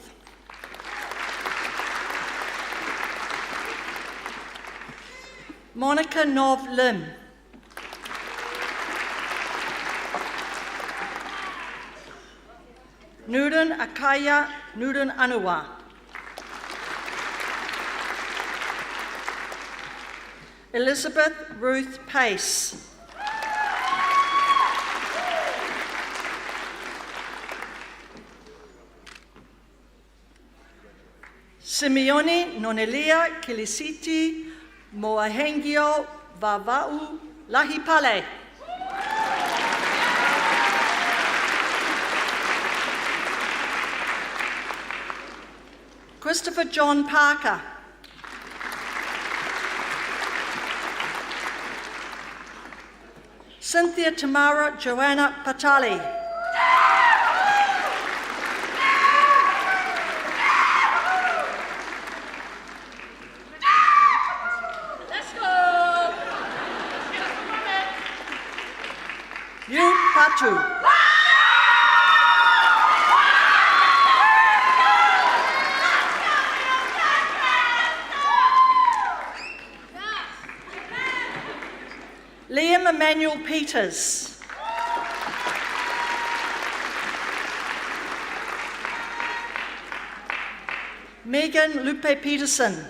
Monica Nov Lim. Nudun Akaya Nudun Anuwa. Elizabeth Ruth Pace. Simeone Nonelia Kilisiti Moahengio Vavau Lahipale. Christopher John Parker. Cynthia Tamara Joanna Patali. Yu Patu. Liam Emmanuel Peters. Megan Lupe Peterson.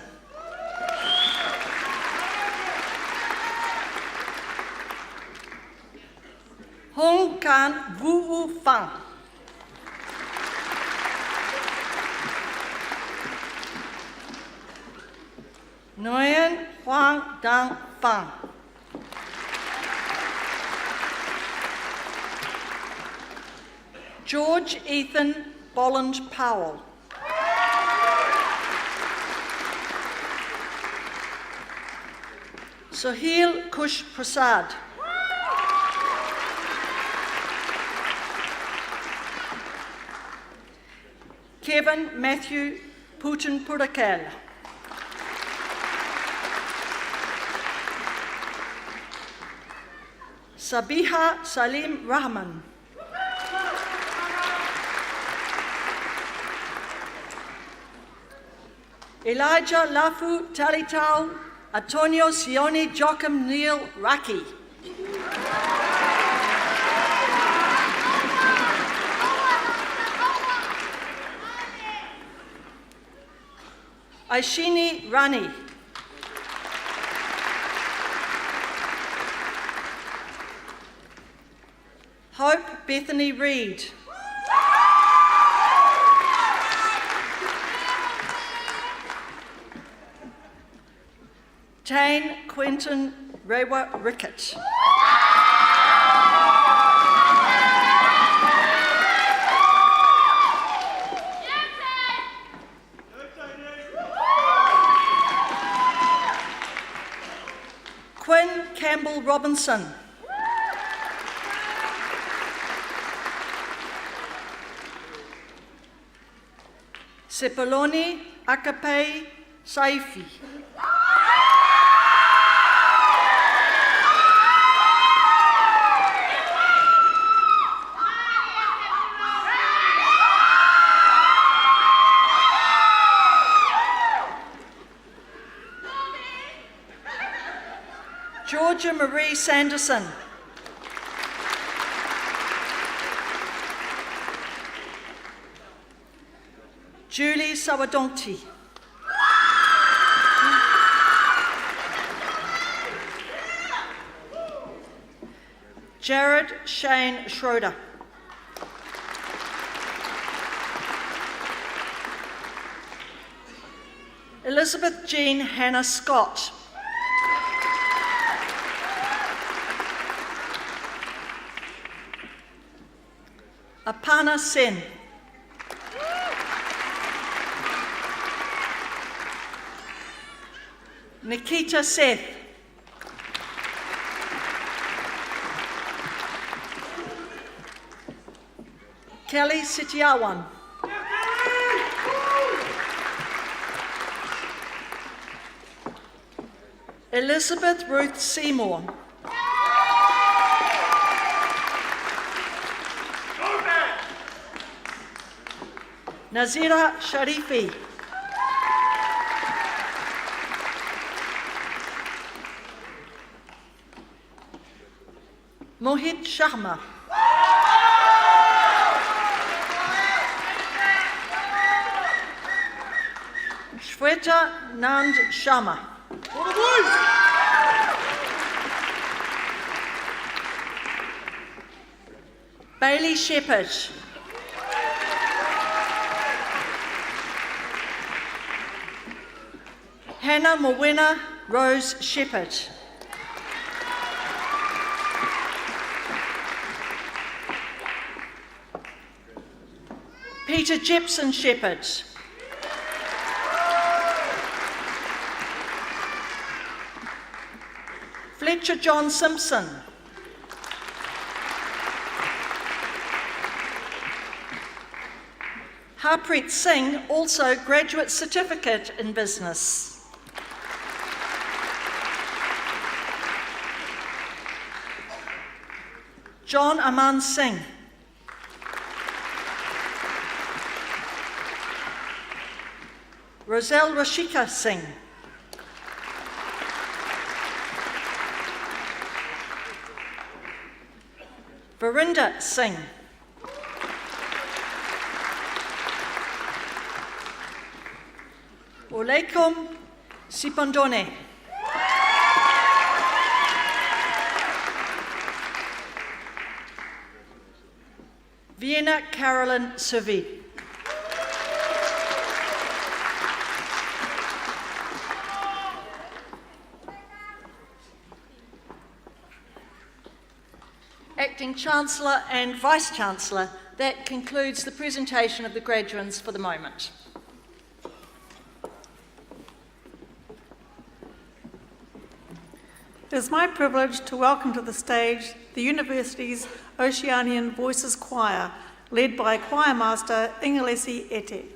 Hong Kan Wu Fang. Nguyen Huang Dang Fang. George Ethan Bolland Powell. Sohail Kush Prasad. Kevin Matthew Putin Purakal. Sabiha Salim Rahman. Elijah Lafu Talitau Antonio Sione Joachim Neil Raki. Aishini Rani. Hope Bethany Reid. Tane Quentin Rewa Rickett. Quinn Campbell Robinson. Sepoloni Akape Saifi. Georgia Marie Sanderson. Julie Sawadonti. Jared Shane Schroeder. Elizabeth Jean Hannah Scott. Apana Sen. Nikita Seth. Kelly Sitiawan. Elizabeth Ruth Seymour. Nazira Sharifi. Mohit Sharma. Shweta Nand Sharma. Bailey Shepherd. Hannah Morwena Rose Shepherd. Peter Jepson Shepherd. Fletcher John Simpson. Harpreet Singh, also graduate certificate in business. John Aman Singh. Roselle Rashika Singh. Verinda Singh. Olekum Sipondone. Vienna Carolyn Servi. Acting Chancellor and Vice-Chancellor, that concludes the presentation of the graduands for the moment. It is my privilege to welcome to the stage the University's Oceanian Voices Choir, led by Choir Master Ingelesi Ete.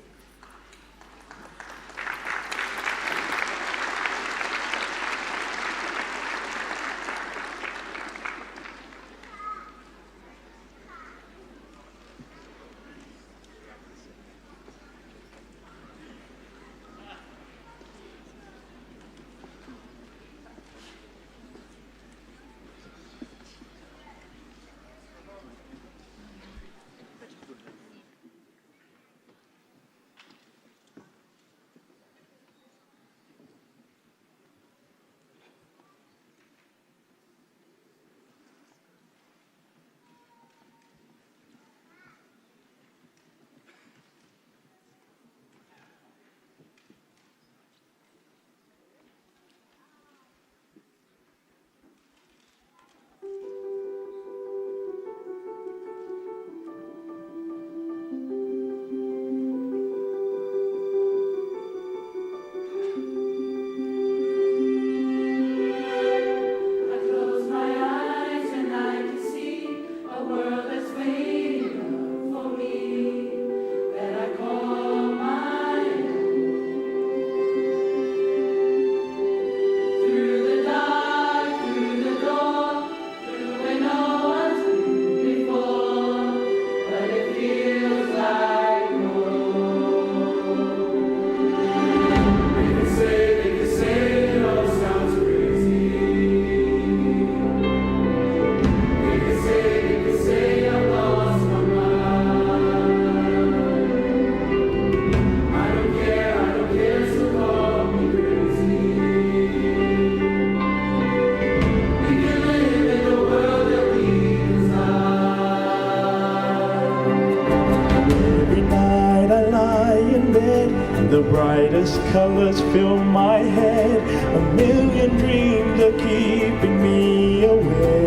colors fill my head. A million dreams are keeping me awake.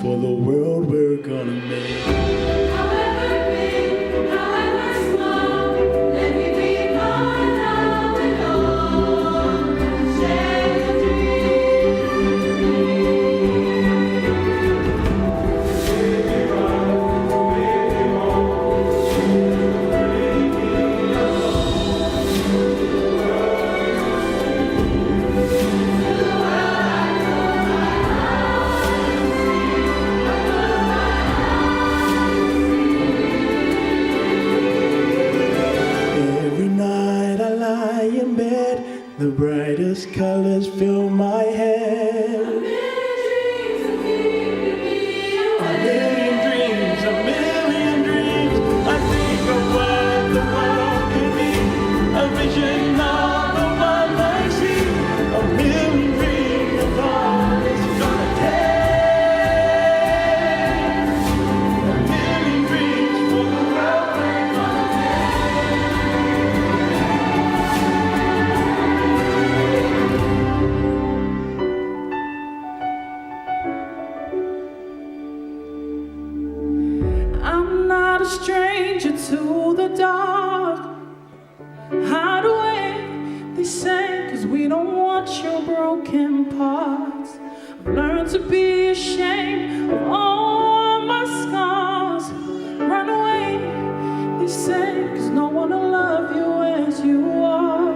For the world we're gonna make. However big, however small, let me be part of it all. Share your Every night I lie in bed, the brightest colors fill my head. A million dreams, a million dreams. I think of what the world could be. A vision of the one I see. A million dreams of all it's gonna take. A million dreams for the world we're gonna I'm not a stranger to the dark. Hide away, they say, 'cause we don't want your broken parts. I've learned to be ashamed of all my scars. Run away, they say, 'cause no one will love you as you are.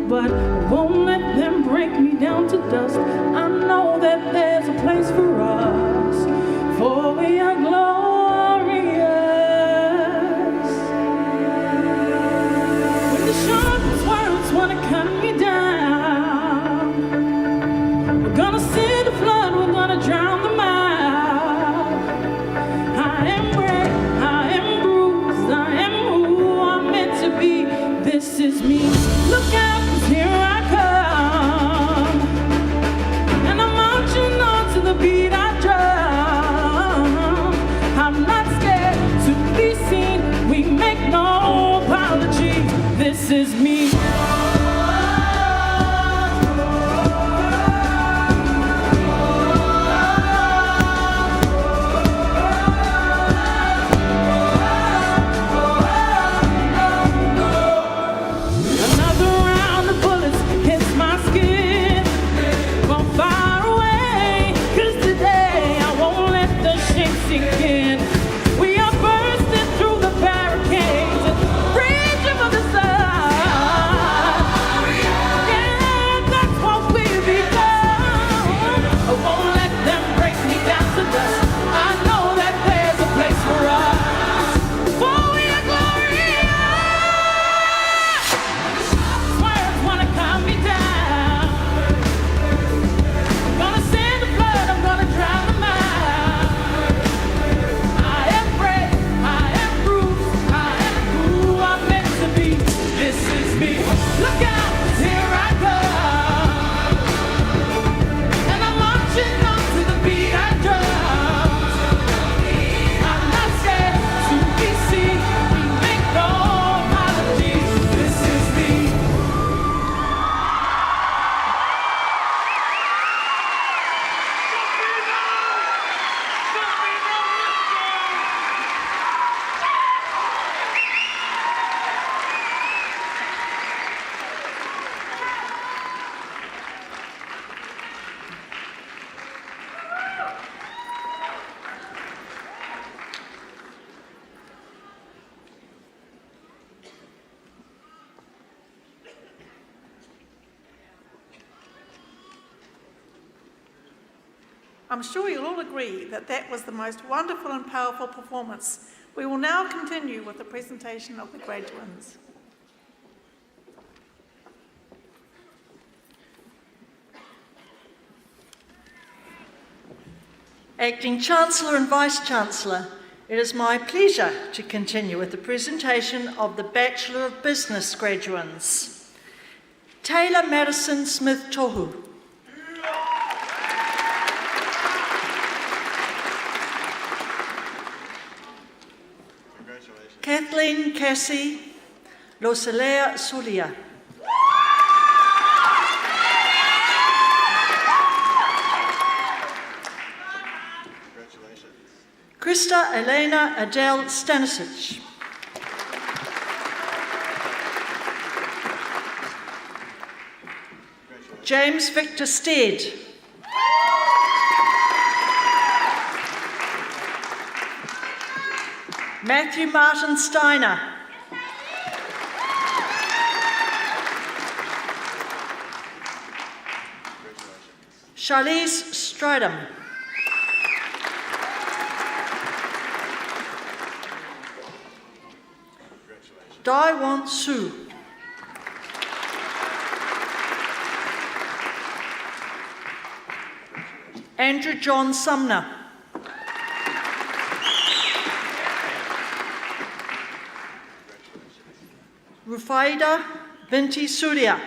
But I won't let them break me down to dust. I know that there's a place for us, for we are glorious. When the sharpest words wanna cut me down, we're gonna send a flood, we're gonna drown them out. I am brave, I am bruised, I am who I'm meant to be. This is me. Look out, 'cause here I come, and I'm marching on to the beat I drum. I'm not scared to be seen. We make no apologies. This is me. Another round of bullets hits my skin. Won't fire away, 'cause today I won't let the shame sink in. We are bursting through the barricades and reaching for the side. Yeah, that's what we've become. I won't let them break me down to dust. I know that there's a place for us, for we are glorious. Words wanna calm me down. I'm gonna send a flood, I'm gonna drown them out. I am brave, I am bruised, I am who I'm meant to be. This is me. Look out, 'cause here I come, and I'm marching on to the beat I drum. I'm not scared to be seen. We make no apologies. This is me. I'm sure you'll all agree that that was the most wonderful and powerful performance. We will now continue with the presentation of the graduates. Acting Chancellor and Vice-Chancellor, It is my pleasure to continue with the presentation of the Bachelor of Business graduates. Taylor Madison Smith Tohu. Kathleen Cassie Loselea Sulia. Krista Elena Adele Stanisic. James Victor Stead. Matthew Martin Steiner. Charlize Stridham. Daiwon Su. Andrew John Sumner. Rufaida Binti Surya.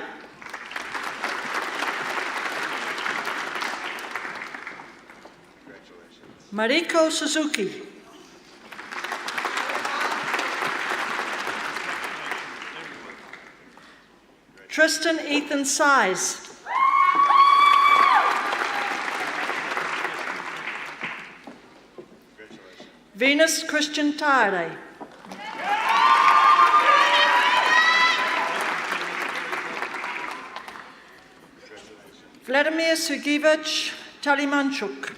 Mariko Suzuki. Tristan Ethan Size. Venus Christian Tare. Vladimir Sergeyevich Talimanchuk.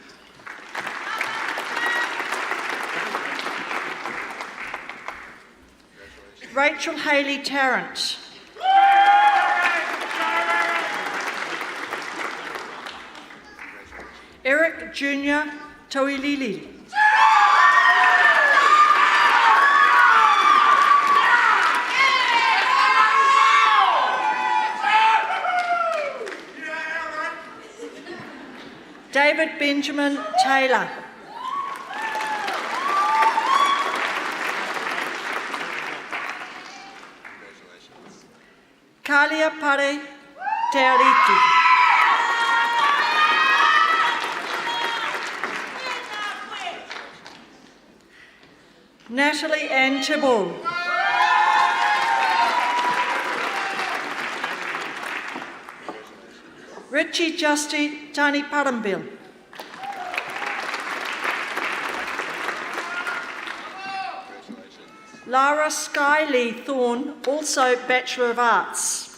Rachel Haley Tarrant. Eric Jr. Toilili. David Benjamin Taylor. Kalia Pare Teariki. Natalie Ann Tibble. Richie Justy Tani Parambil. Lara Skylee Thorne, also Bachelor of Arts.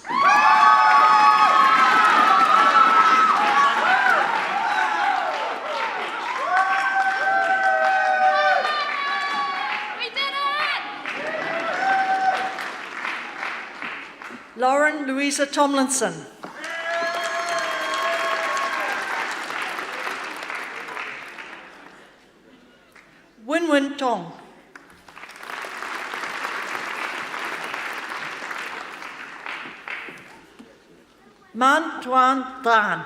Lauren Louisa Tomlinson. Win Tong. Man Tuan Tran.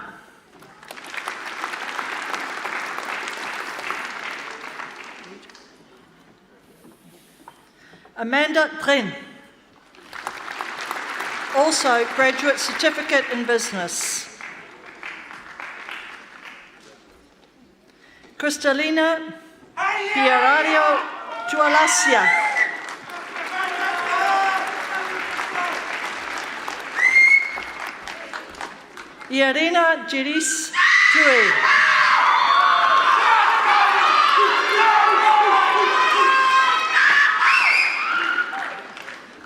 Amanda Trin. Also graduate certificate in business. Cristalina Pierario Tualasia. Irina Giris Tui.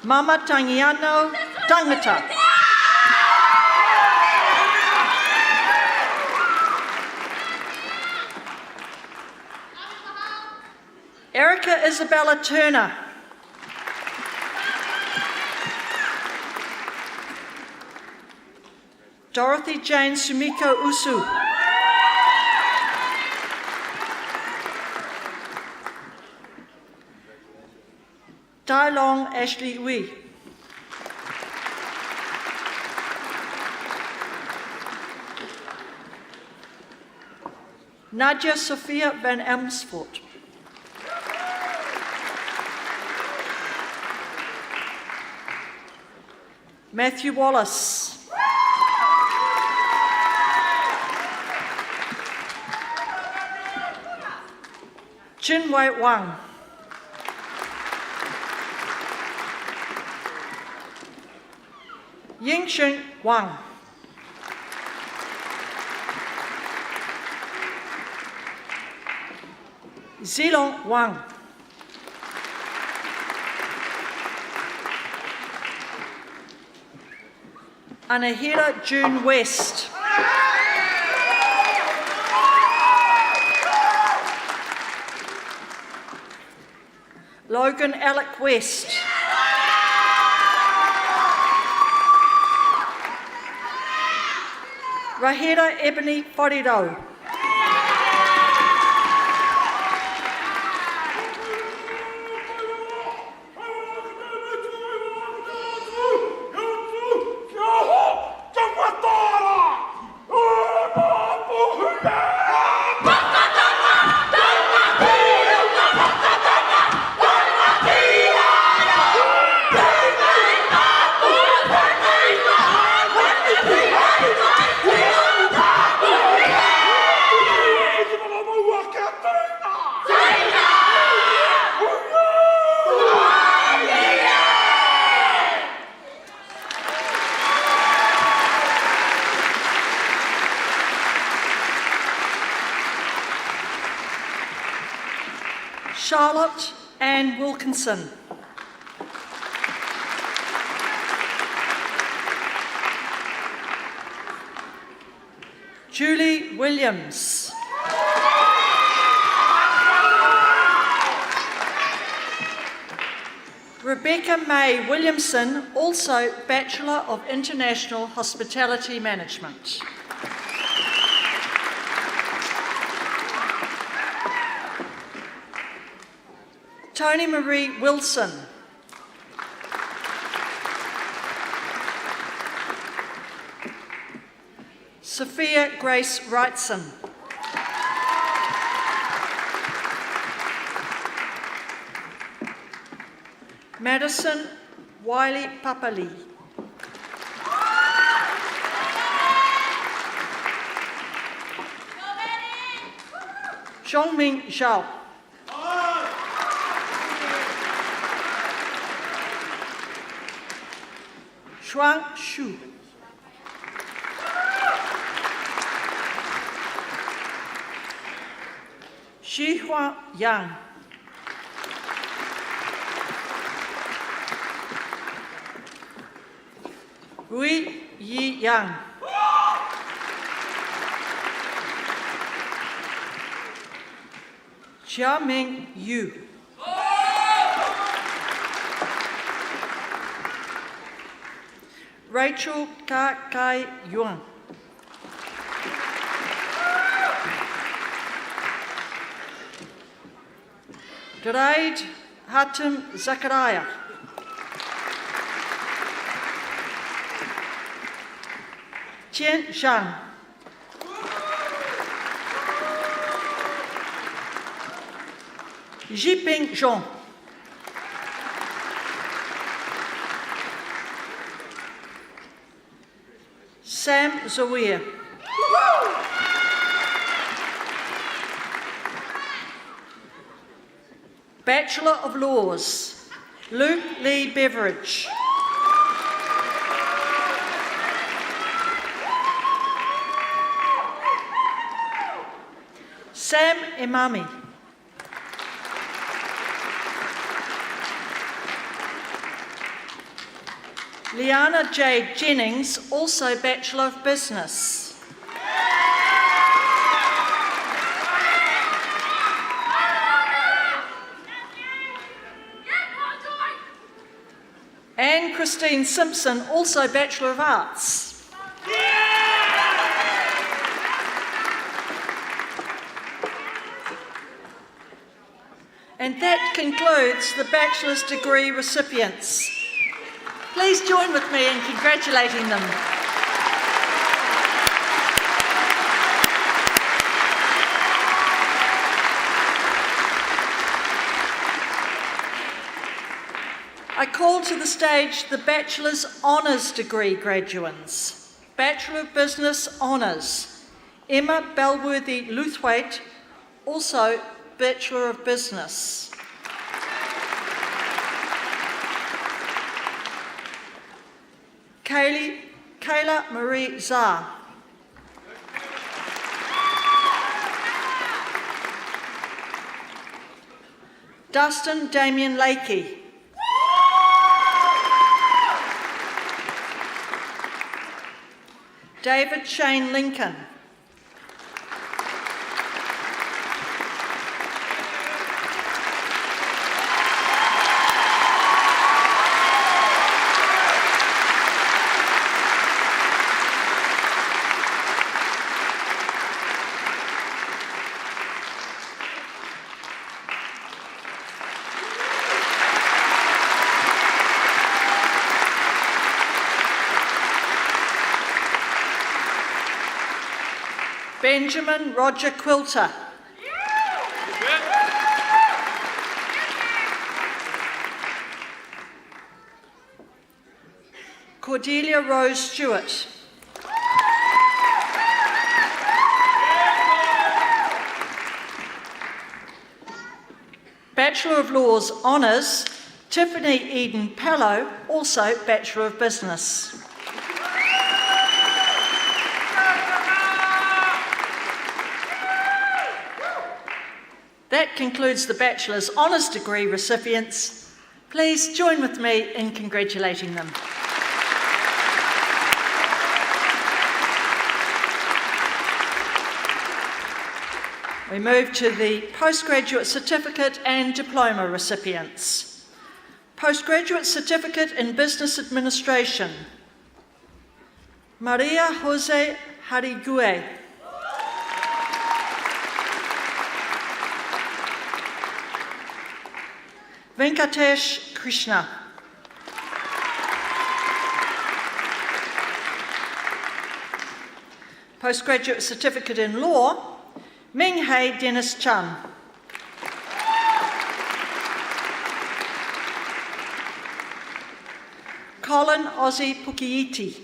Mama Tangiano Tangata. Erica Isabella Turner. Dorothy Jane Sumiko Usu. Tai Long Ashley Wee. Nadia Sophia van Amersfoort. Matthew Wallace. Chin Wei Wang. Yingxin Wang. Zilong Wang. Anahira June West. Logan Alec West. Rahira Ebony Wharido. Charlotte Ann Wilkinson. Julie Williams. Rebecca May Williamson, also Bachelor of International Hospitality Management. Tony Marie Wilson. Sophia Grace Wrightson. Madison Wiley Papali. Zhongming Zhao. Xuan Xu. Xihua Yang. Rui Yi Yang. Xiaoming Yu. Rachel Ka Kai Yuan. Grade Hatem Zachariah. Qian Zhang. Jiping Zhong. Sam Zawir. Bachelor of Laws, Luke Lee Beveridge. Sam Imami. Liana J. Jennings, also Bachelor of Business. Anne Christine Simpson, also Bachelor of Arts. And that concludes the bachelor's degree recipients. Please join with me in congratulating them. I call to the stage the Bachelor's Honours degree graduates. Bachelor of Business Honours, Emma Belworthy-Luthwaite, also Bachelor of Business. Kayla Marie Zah. Dustin Damien Lakey. David Shane Lincoln. Benjamin Roger Quilter. Cordelia Rose Stewart. Bachelor of Laws Honours, Tiffany Eden Pello, also Bachelor of Business. That concludes the Bachelor's Honours degree recipients. Please join with me in congratulating them. We move to the Postgraduate Certificate and Diploma recipients. Postgraduate Certificate in Business Administration, Maria Jose Harigue. Venkatesh Krishna. Postgraduate Certificate in Law, Ming Hei Dennis Chan. Colin Ozzy Pukiiti.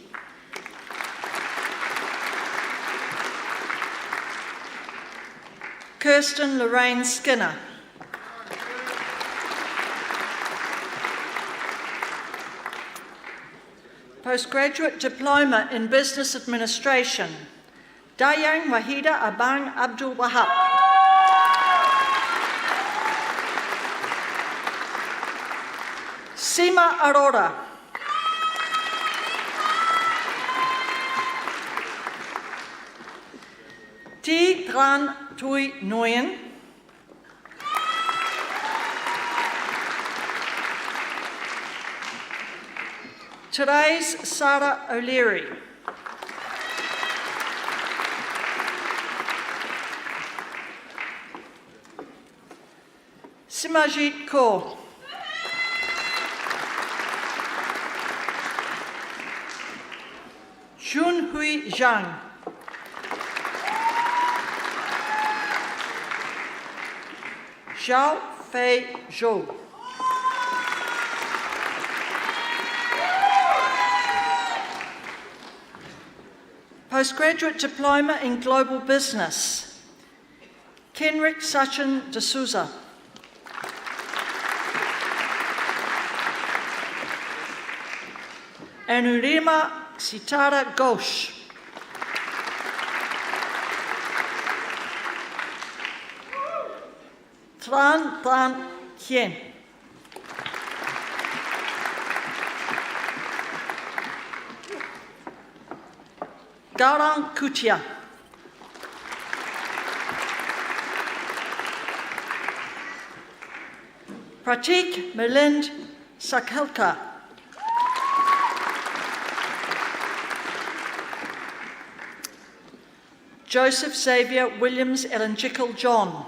Kirsten Lorraine Skinner. Postgraduate Diploma in Business Administration, Dayang Wahida Abang Abdul Wahab. Seema Arora. T. Tran Tui Nguyen. Therese Sarah O'Leary. Simajit Kaur. Junhui Zhang. Zhao Fei Zhou. Postgraduate Diploma in Global Business, Kenrick Sachin D'Souza. Anurima Sitara Ghosh. Tran Tran Hien. Garang Kutia. Pratik Milind Sakhelka. Joseph Xavier Williams Elangical John.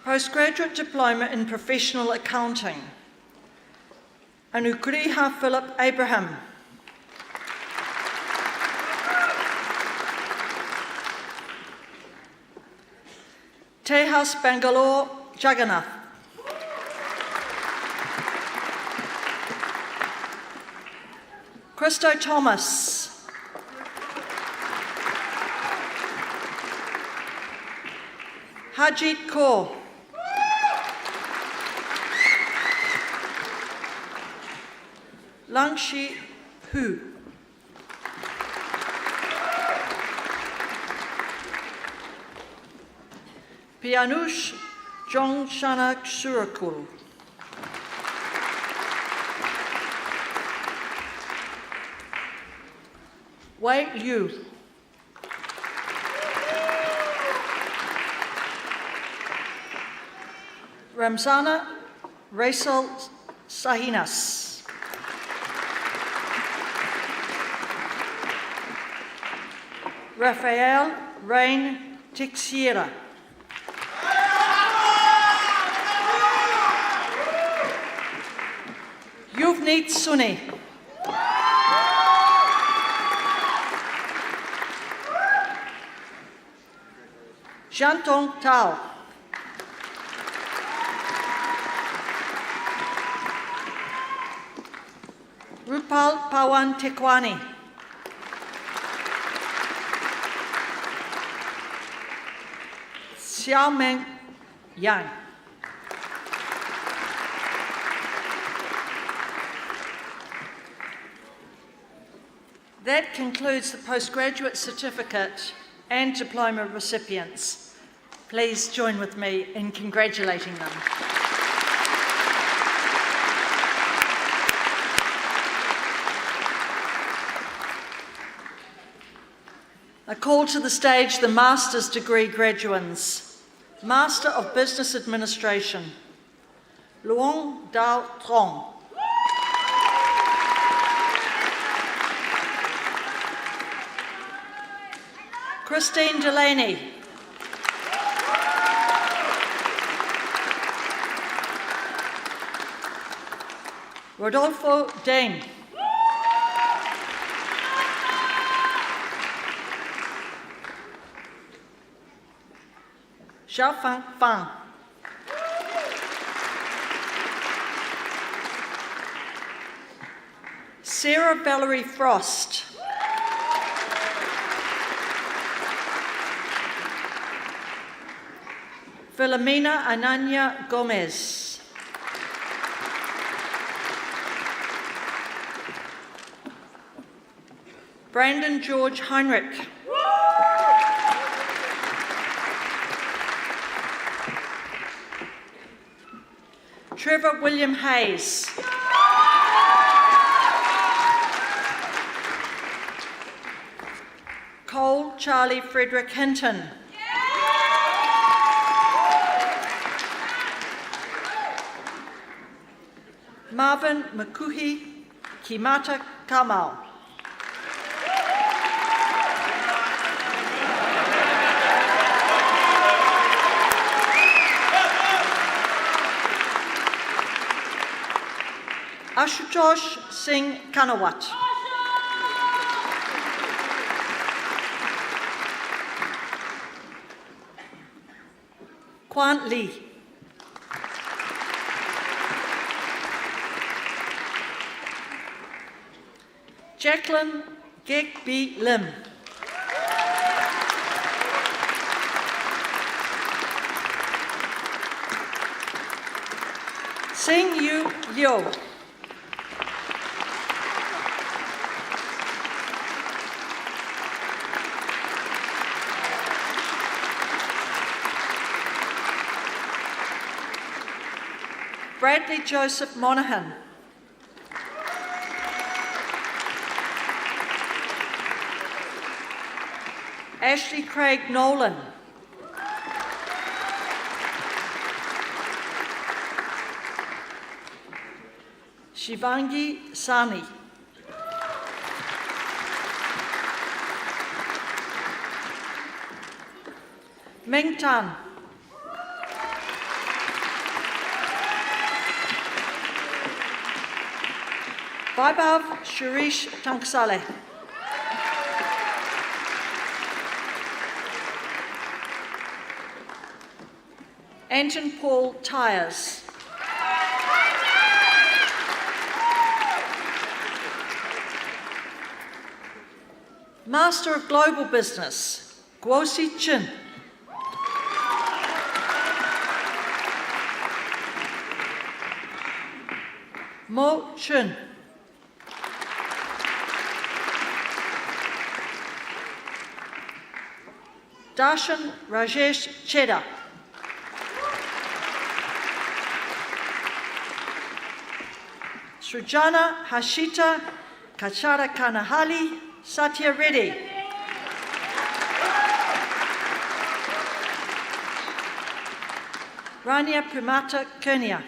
Postgraduate Diploma in Professional Accounting, Anukriha Philip Abraham. Tejas Bangalore Jagannath. Christo Thomas. Hajit Kaur. Langshi Hu. Pianush Jongshanak Surakul. Wei Liu. Ramzana Raisal Sahinas. Rafael Rain Tixiera. Yuvneet Suni. Jantong Tao. Rupal Pawan Tekwani. Xiaomeng Yang. That concludes the postgraduate certificate and diploma recipients. Please join with me in congratulating them. I call to the stage the master's degree graduates. Master of Business Administration, Luong Dao Trong. Christine Delaney. Rodolfo Dane. Xiaofang Fang. Sarah Valerie Frost. Philomena Ananya Gomez. Brandon George Heinrich. Trevor William Hayes. Cole Charlie Frederick Hinton. Marvin Makuhi Kimata Kamal. Ashutosh Singh Kanawat. Quan Lee. Jacqueline Gekbi Lim. Sing Yu Liu. Bradley Joseph Monaghan. Ashley Craig Nolan. Shivangi Sani. Ming Tan. Vaibhav Shirish Tanksale. Anton Paul Tyers. Master of Global Business, Guosi Chin. Mo Chin. Darshan Rajesh Chedda. Srujana Hashita Kachara Kanahali Satya Reddy. Rania Primata Kernia.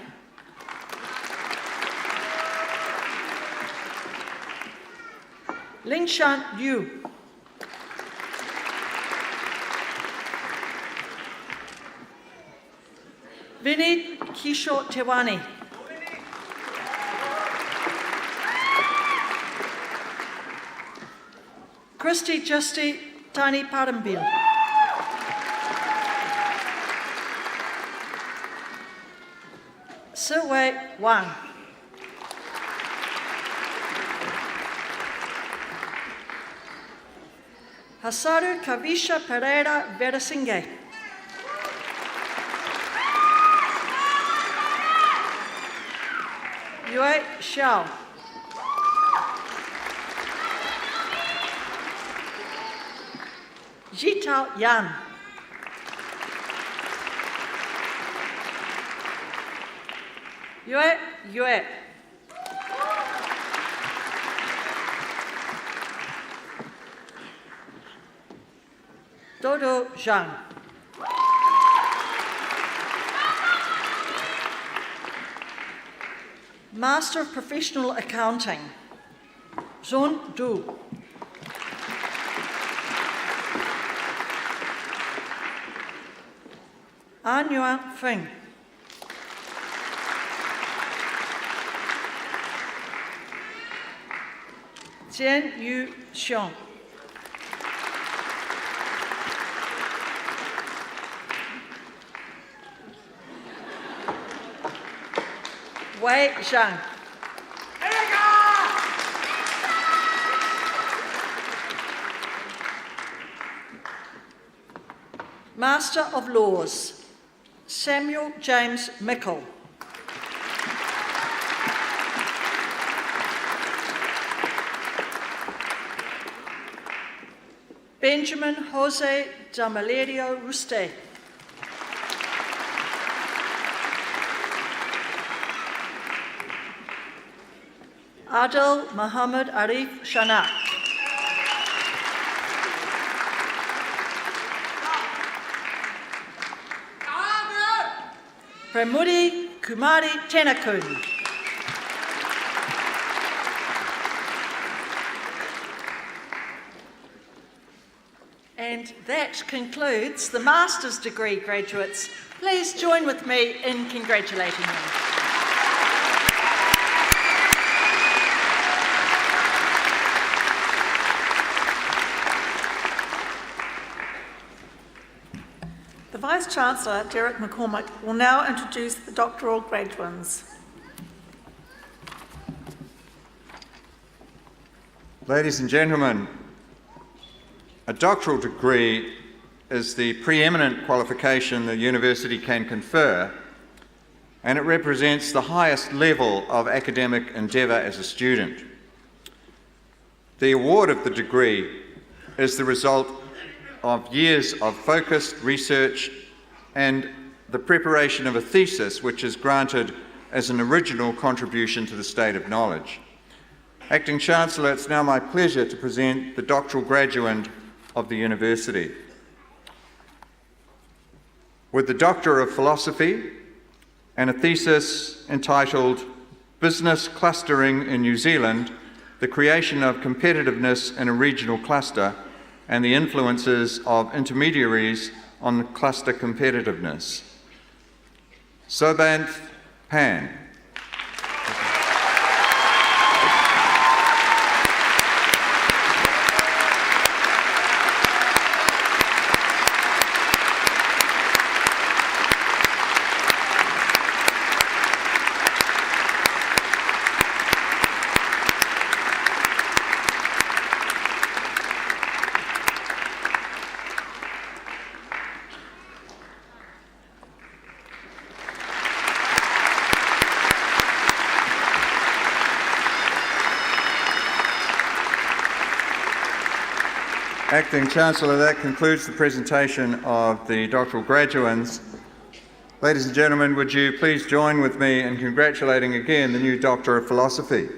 Lingshan Yu. Vinit Kishore Tewani. Christy Justy Tani Parambil. Siwei Wang. Hasaru Kavisha Pereira Verasinge. Yue Xiao. Jitao Yan. Yue. Dodo Zhang. Master of Professional Accounting, Zhun Du. An Yuan Feng. Jian Yu Xiong. Wei Zhang. Master of Laws, Samuel James Mickle. Benjamin Jose Damalerio Ruste. Adil Muhammad Arif Shanak. Pramudi Kumari Tenakun. And that concludes the master's degree graduates. Please join with me in congratulating them. The Vice-Chancellor, Derek McCormick, will now introduce the doctoral graduands. Ladies and gentlemen, a doctoral degree is the preeminent qualification the university can confer, and it represents the highest level of academic endeavour as a student. The award of the degree is the result of years of focused research and the preparation of a thesis which is granted as an original contribution to the state of knowledge. Acting Chancellor, it's now my pleasure to present the doctoral graduand of the university. With the Doctor of Philosophy and a thesis entitled Business Clustering in New Zealand, the Creation of Competitiveness in a Regional Cluster and the Influences of Intermediaries on Cluster Competitiveness. Sobanth Pan. Acting Chancellor, that concludes the presentation of the doctoral graduands. Ladies and gentlemen, would you please join with me in congratulating again the new Doctor of Philosophy.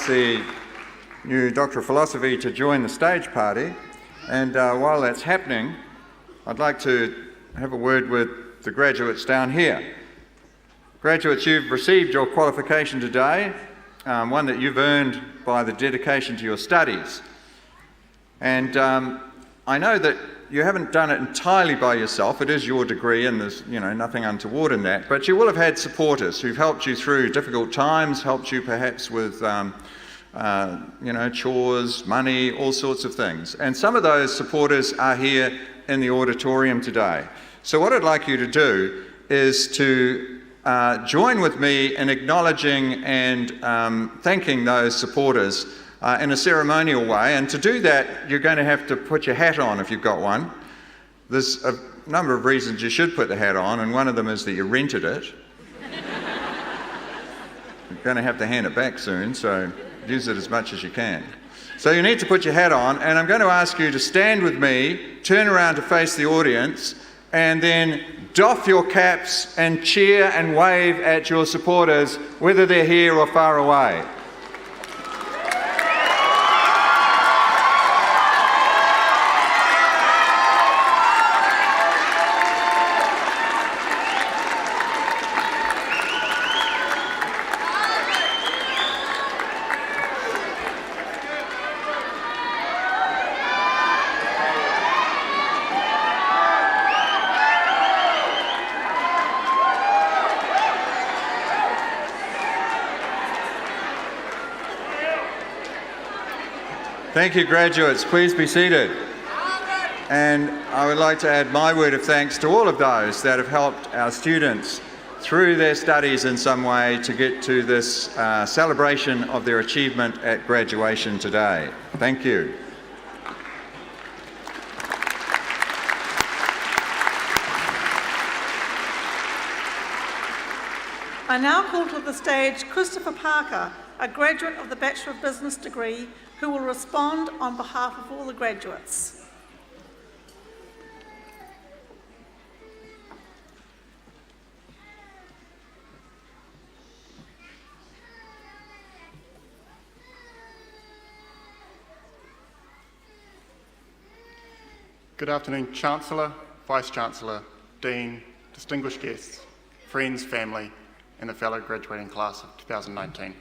The new Doctor of Philosophy to join the stage party, and while that's happening, I'd like to have a word with the graduates down here. Graduates, you've received your qualification today, one that you've earned by the dedication to your studies. And I know that you haven't done it entirely by yourself. It is your degree and there's nothing untoward in that, but you will have had supporters who've helped you through difficult times, helped you perhaps with chores, money, all sorts of things. And some of those supporters are here in the auditorium today. So what I'd like you to do is to join with me in acknowledging and thanking those supporters in a ceremonial way. And to do that, you're going to have to put your hat on if you've got one. There's a number of reasons you should put the hat on, and one of them is that you rented it. You're going to have to hand it back soon, so use it as much as you can. So you need to put your hat on, and I'm going to ask you to stand with me, turn around to face the audience, and then doff your caps and cheer and wave at your supporters, whether they're here or far away. Thank you, graduates. Please be seated. And I would like to add my word of thanks to all of those that have helped our students through their studies in some way to get to this celebration of their achievement at graduation today. Thank you. I now call to the stage Christopher Parker, a graduate of the Bachelor of Business degree, who will respond on behalf of all the graduates. Good afternoon, Chancellor, Vice-Chancellor, Dean, distinguished guests, friends, family, and the fellow graduating class of 2019.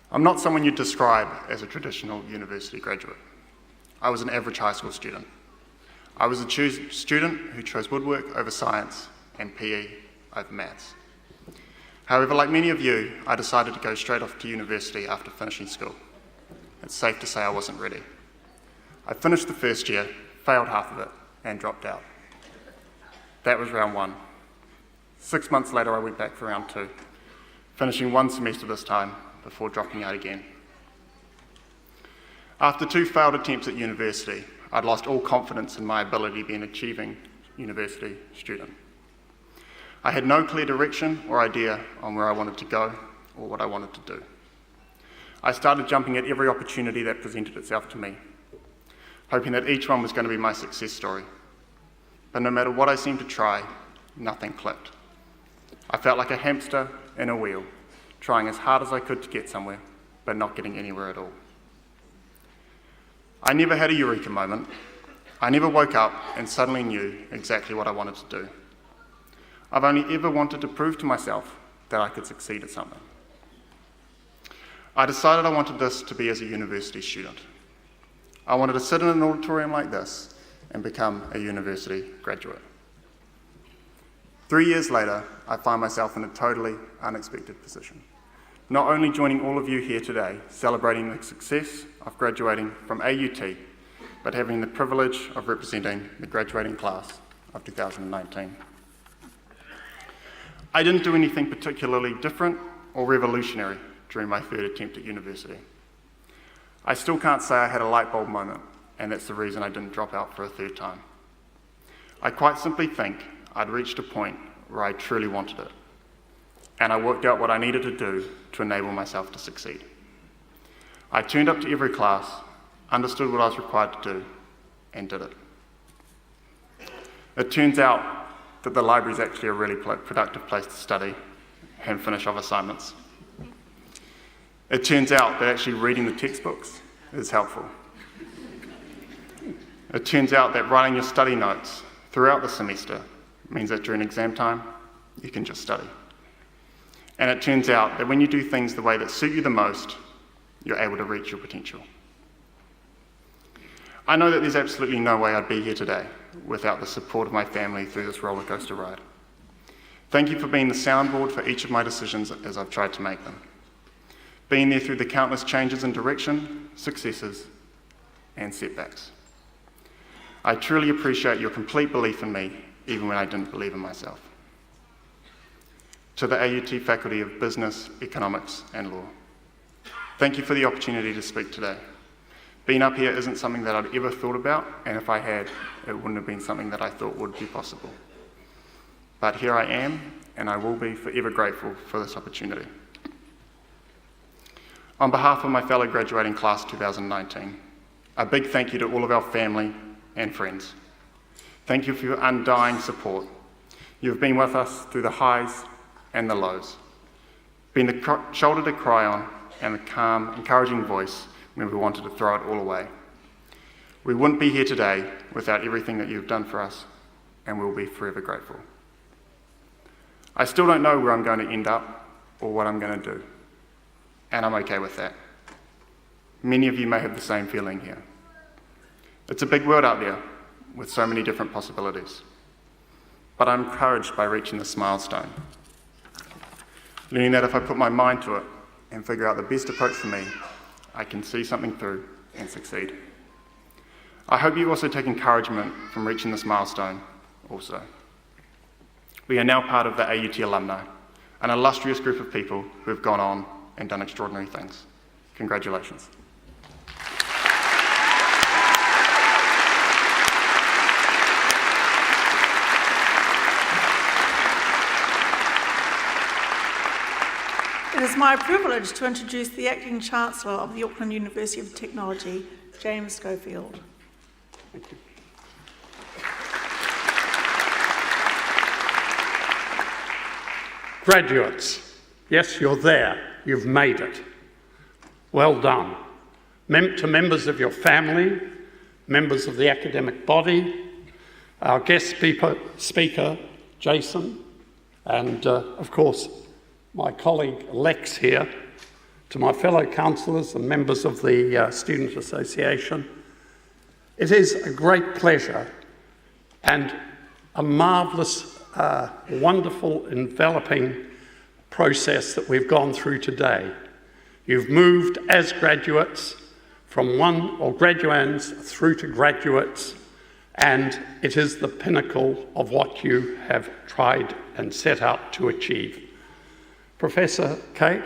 I'm not someone you'd describe as a traditional university graduate. I was an average high school student. I was a student who chose woodwork over science and PE over maths. However, like many of you, I decided to go straight off to university after finishing school. It's safe to say I wasn't ready. I finished the first year, failed half of it, and dropped out. That was round one. 6 months later, I went back for round two, finishing one semester this time before dropping out again. After 2 failed attempts at university, I'd lost all confidence in my ability to be an achieving university student. I had no clear direction or idea on where I wanted to go or what I wanted to do. I started jumping at every opportunity that presented itself to me, hoping that each one was going to be my success story. But no matter what I seemed to try, nothing clicked. I felt like a hamster in a wheel, trying as hard as I could to get somewhere, but not getting anywhere at all. I never had a eureka moment. I never woke up and suddenly knew exactly what I wanted to do. I've only ever wanted to prove to myself that I could succeed at something. I decided I wanted this to be as a university student. I wanted to sit in an auditorium like this and become a university graduate. 3 years later, I find myself in a totally unexpected position. Not only joining all of you here today, celebrating the success of graduating from AUT, but having the privilege of representing the graduating class of 2019. I didn't do anything particularly different or revolutionary during my third attempt at university. I still can't say I had a light bulb moment, and that's the reason I didn't drop out for a third time. I quite simply think I'd reached a point where I truly wanted it, and I worked out what I needed to do to enable myself to succeed. I turned up to every class, understood what I was required to do, and did it. It turns out that the library is actually a really productive place to study and finish off assignments. It turns out that actually reading the textbooks is helpful. It turns out that writing your study notes throughout the semester means that during exam time, you can just study. And it turns out that when you do things the way that suit you the most, you're able to reach your potential. I know that there's absolutely no way I'd be here today without the support of my family through this roller coaster ride. Thank you for being the soundboard for each of my decisions as I've tried to make them. Being there through the countless changes in direction, successes, and setbacks. I truly appreciate your complete belief in me, even when I didn't believe in myself. To the AUT Faculty of Business, Economics and Law, thank you for the opportunity to speak today. Being up here isn't something that I'd ever thought about, and if I had, it wouldn't have been something that I thought would be possible. But here I am, and I will be forever grateful for this opportunity. On behalf of my fellow graduating class 2019, a big thank you to all of our family and friends. Thank you for your undying support. You've been with us through the highs and the lows, been the shoulder to cry on and the calm, encouraging voice when we wanted to throw it all away. We wouldn't be here today without everything that you've done for us, and we'll be forever grateful. I still don't know where I'm going to end up or what I'm going to do, and I'm okay with that. Many of you may have the same feeling here. It's a big world out there with so many different possibilities, but I'm encouraged by reaching this milestone, learning that if I put my mind to it and figure out the best approach for me, I can see something through and succeed. I hope you also take encouragement from reaching this milestone also. We are now part of the AUT alumni, an illustrious group of people who have gone on and done extraordinary things. Congratulations. It is my privilege to introduce the Acting Chancellor of the Auckland University of Technology, James Schofield. Thank you. Graduates, yes, you're there. You've made it. Well done. To members of your family, members of the academic body, our guest speaker Jason, and of course, my colleague Lex here, to my fellow councillors and members of the Student Association. It is a great pleasure and a marvellous, wonderful, enveloping process that we've gone through today. You've moved as graduates from graduands through to graduates, and it is the pinnacle of what you have tried and set out to achieve. Professor Kate,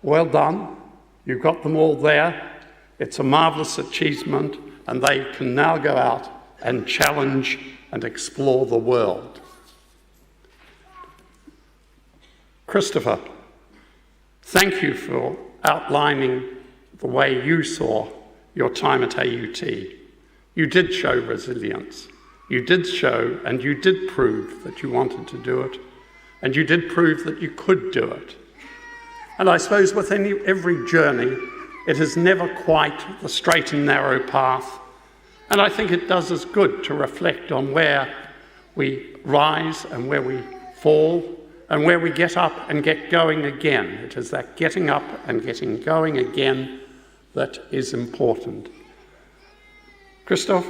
well done. You've got them all there. It's a marvellous achievement, and they can now go out and challenge and explore the world. Christopher, thank you for outlining the way you saw your time at AUT. You did show resilience. You did show and you did prove that you wanted to do it. And you did prove that you could do it. And I suppose with every journey, it is never quite the straight and narrow path. And I think it does us good to reflect on where we rise and where we fall, and where we get up and get going again. It is that getting up and getting going again that is important. Christoph,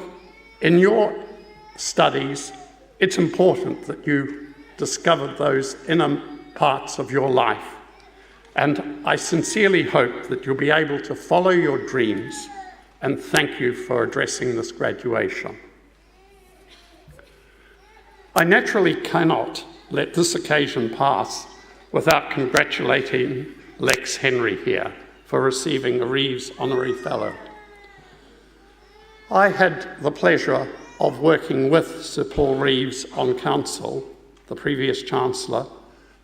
in your studies, it's important that you discovered those inner parts of your life. And I sincerely hope that you'll be able to follow your dreams, and thank you for addressing this graduation. I naturally cannot let this occasion pass without congratulating Lex Henry here for receiving a Reeves Honorary Fellow. I had the pleasure of working with Sir Paul Reeves on council, the previous Chancellor,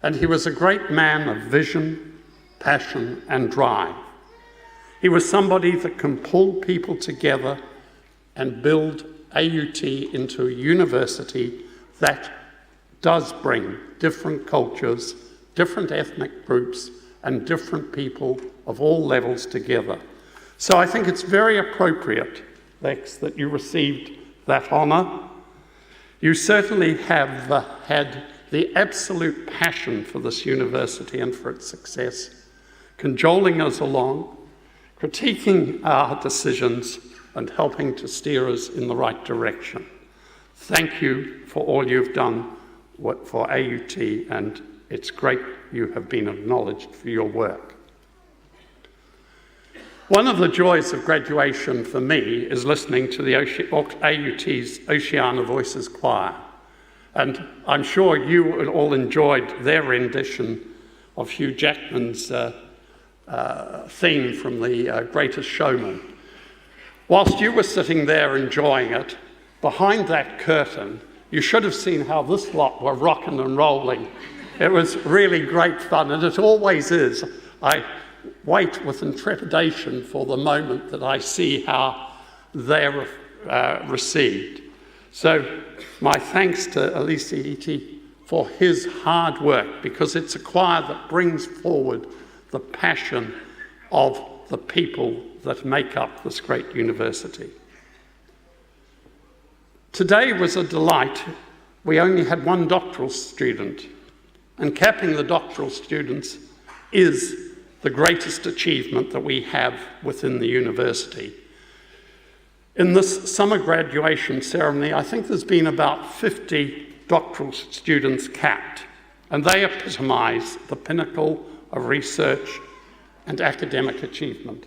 and he was a great man of vision, passion and drive. He was somebody that can pull people together and build AUT into a university that does bring different cultures, different ethnic groups and different people of all levels together. So I think it's very appropriate, Lex, that you received that honour. You certainly have had the absolute passion for this university and for its success, cajoling us along, critiquing our decisions and helping to steer us in the right direction. Thank you for all you've done for AUT, and it's great you have been acknowledged for your work. One of the joys of graduation for me is listening to the AUT's Oceania Voices Choir. And I'm sure you all enjoyed their rendition of Hugh Jackman's theme from The Greatest Showman. Whilst you were sitting there enjoying it, behind that curtain, you should have seen how this lot were rocking and rolling. It was really great fun, and it always is. I wait with intrepidation for the moment that I see how they're received. So my thanks to Elise Iti for his hard work, because it's a choir that brings forward the passion of the people that make up this great university. Today was a delight. We only had one doctoral student, and capping the doctoral students is the greatest achievement that we have within the university. In this summer graduation ceremony, I think there's been about 50 doctoral students capped, and they epitomise the pinnacle of research and academic achievement.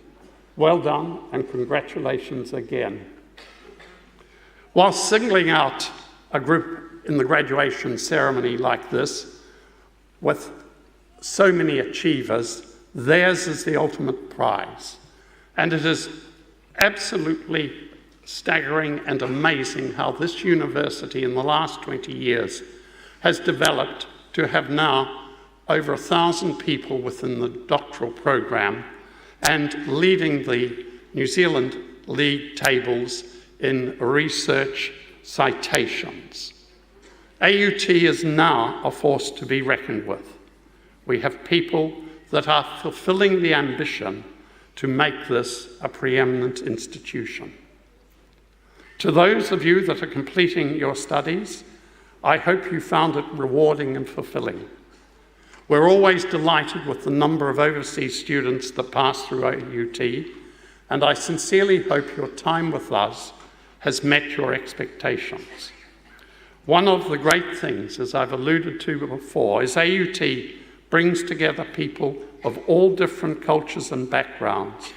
Well done, and congratulations again. While singling out a group in the graduation ceremony like this, with so many achievers, theirs is the ultimate prize. And it is absolutely staggering and amazing how this university in the last 20 years has developed to have now over 1,000 people within the doctoral program and leading the New Zealand league tables in research citations. AUT is now a force to be reckoned with. We have people that are fulfilling the ambition to make this a preeminent institution. To those of you that are completing your studies, I hope you found it rewarding and fulfilling. We're always delighted with the number of overseas students that pass through AUT, and I sincerely hope your time with us has met your expectations. One of the great things, as I've alluded to before, is AUT brings together people of all different cultures and backgrounds,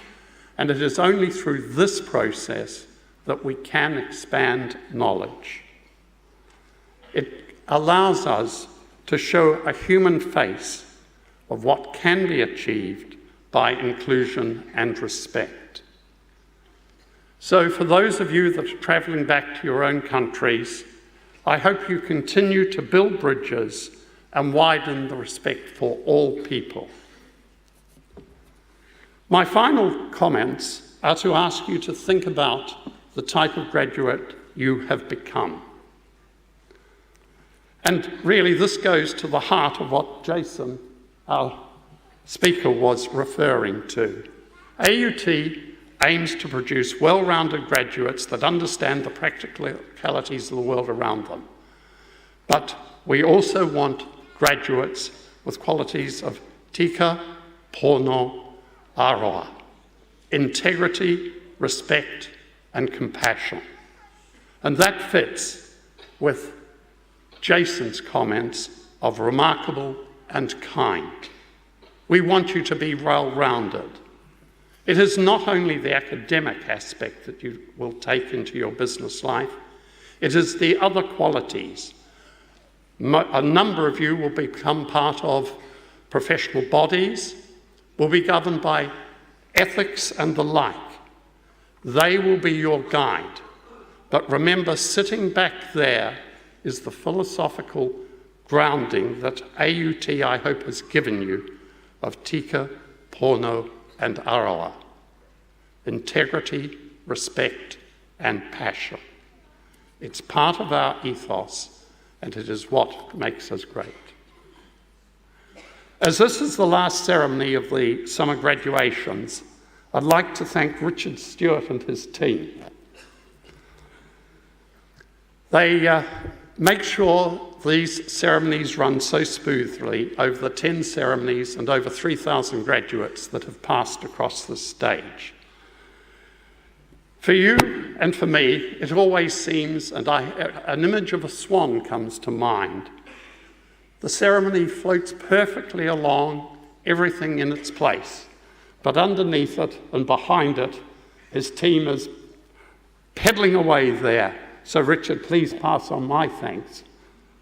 and it is only through this process that we can expand knowledge. It allows us to show a human face of what can be achieved by inclusion and respect. So for those of you that are travelling back to your own countries, I hope you continue to build bridges and widen the respect for all people. My final comments are to ask you to think about the type of graduate you have become. And really this goes to the heart of what Jason, our speaker, was referring to. AUT aims to produce well-rounded graduates that understand the practicalities of the world around them. But we also want graduates with qualities of tika, pono, aroa, integrity, respect, and compassion. And that fits with Jason's comments of remarkable and kind. We want you to be well-rounded. It is not only the academic aspect that you will take into your business life, it is the other qualities. A number of you will become part of professional bodies, will be governed by ethics and the like. They will be your guide. But remember, sitting back there is the philosophical grounding that AUT, I hope, has given you of tika, pono, and aroa. Integrity, respect, and passion. It's part of our ethos, and it is what makes us great. As this is the last ceremony of the summer graduations, I'd like to thank Richard Stewart and his team. They make sure these ceremonies run so smoothly over the 10 ceremonies and over 3,000 graduates that have passed across the stage. For you and for me, it always seems, and an image of a swan comes to mind. The ceremony floats perfectly along, everything in its place, but underneath it and behind it, his team is pedaling away there. So Richard, please pass on my thanks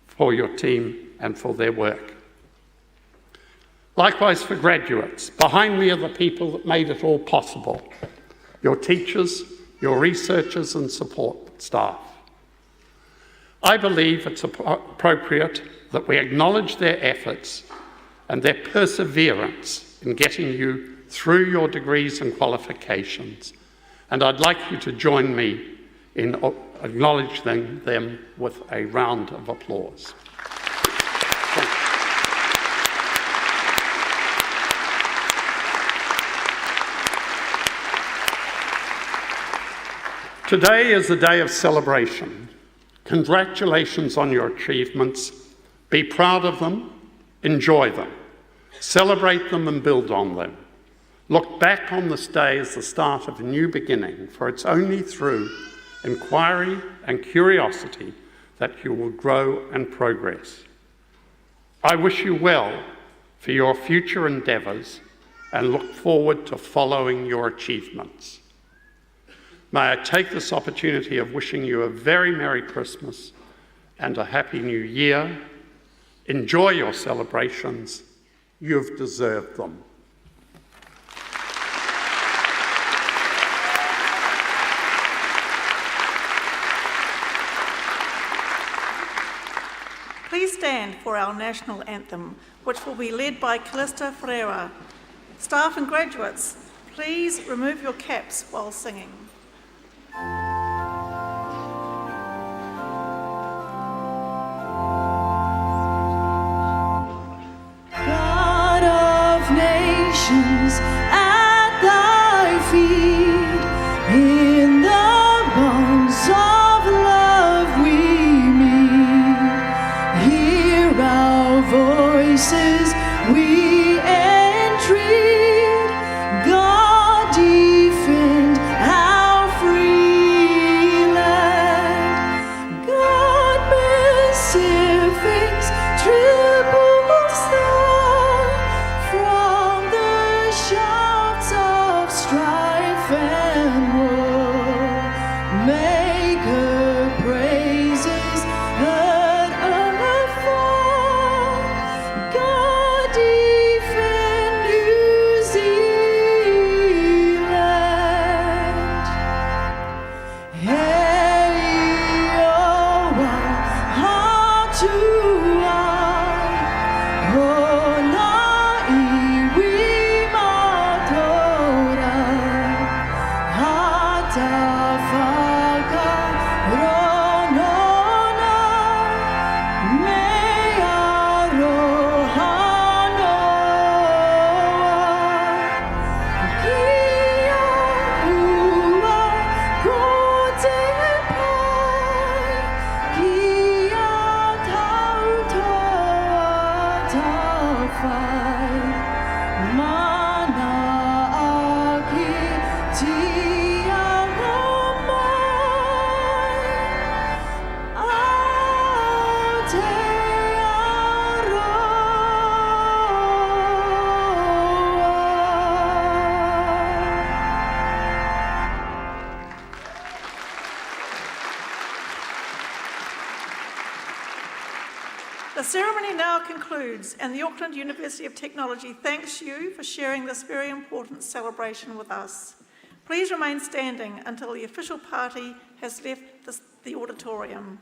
for your team and for their work. Likewise for graduates, behind me are the people that made it all possible. Your teachers, your researchers and support staff. I believe it's appropriate that we acknowledge their efforts and their perseverance in getting you through your degrees and qualifications. And I'd like you to join me in acknowledging them with a round of applause. Today is a day of celebration. Congratulations on your achievements. Be proud of them, enjoy them, celebrate them and build on them. Look back on this day as the start of a new beginning, for it's only through inquiry and curiosity that you will grow and progress. I wish you well for your future endeavours and look forward to following your achievements. May I take this opportunity of wishing you a very Merry Christmas and a Happy New Year. Enjoy your celebrations. You've deserved them. Please stand for our national anthem, which will be led by Callista Ferreira. Staff and graduates, please remove your caps while singing. God of nations, at thy feet, in the bonds of love we meet. Hear our voices, we entreat. God defend our free land. God Pacific's triple star, from the shouts of strife and war, make her praises heard afar. God defend New Zealand. Hey, oh, heart to eye, oh, na iwi matora, hata whaka ronona, me aroha noa. Kia ua ko te pai, kia tau The ceremony now concludes, and the Auckland University of Technology thanks you for sharing this very important celebration with us. Please remain standing until the official party has left the auditorium.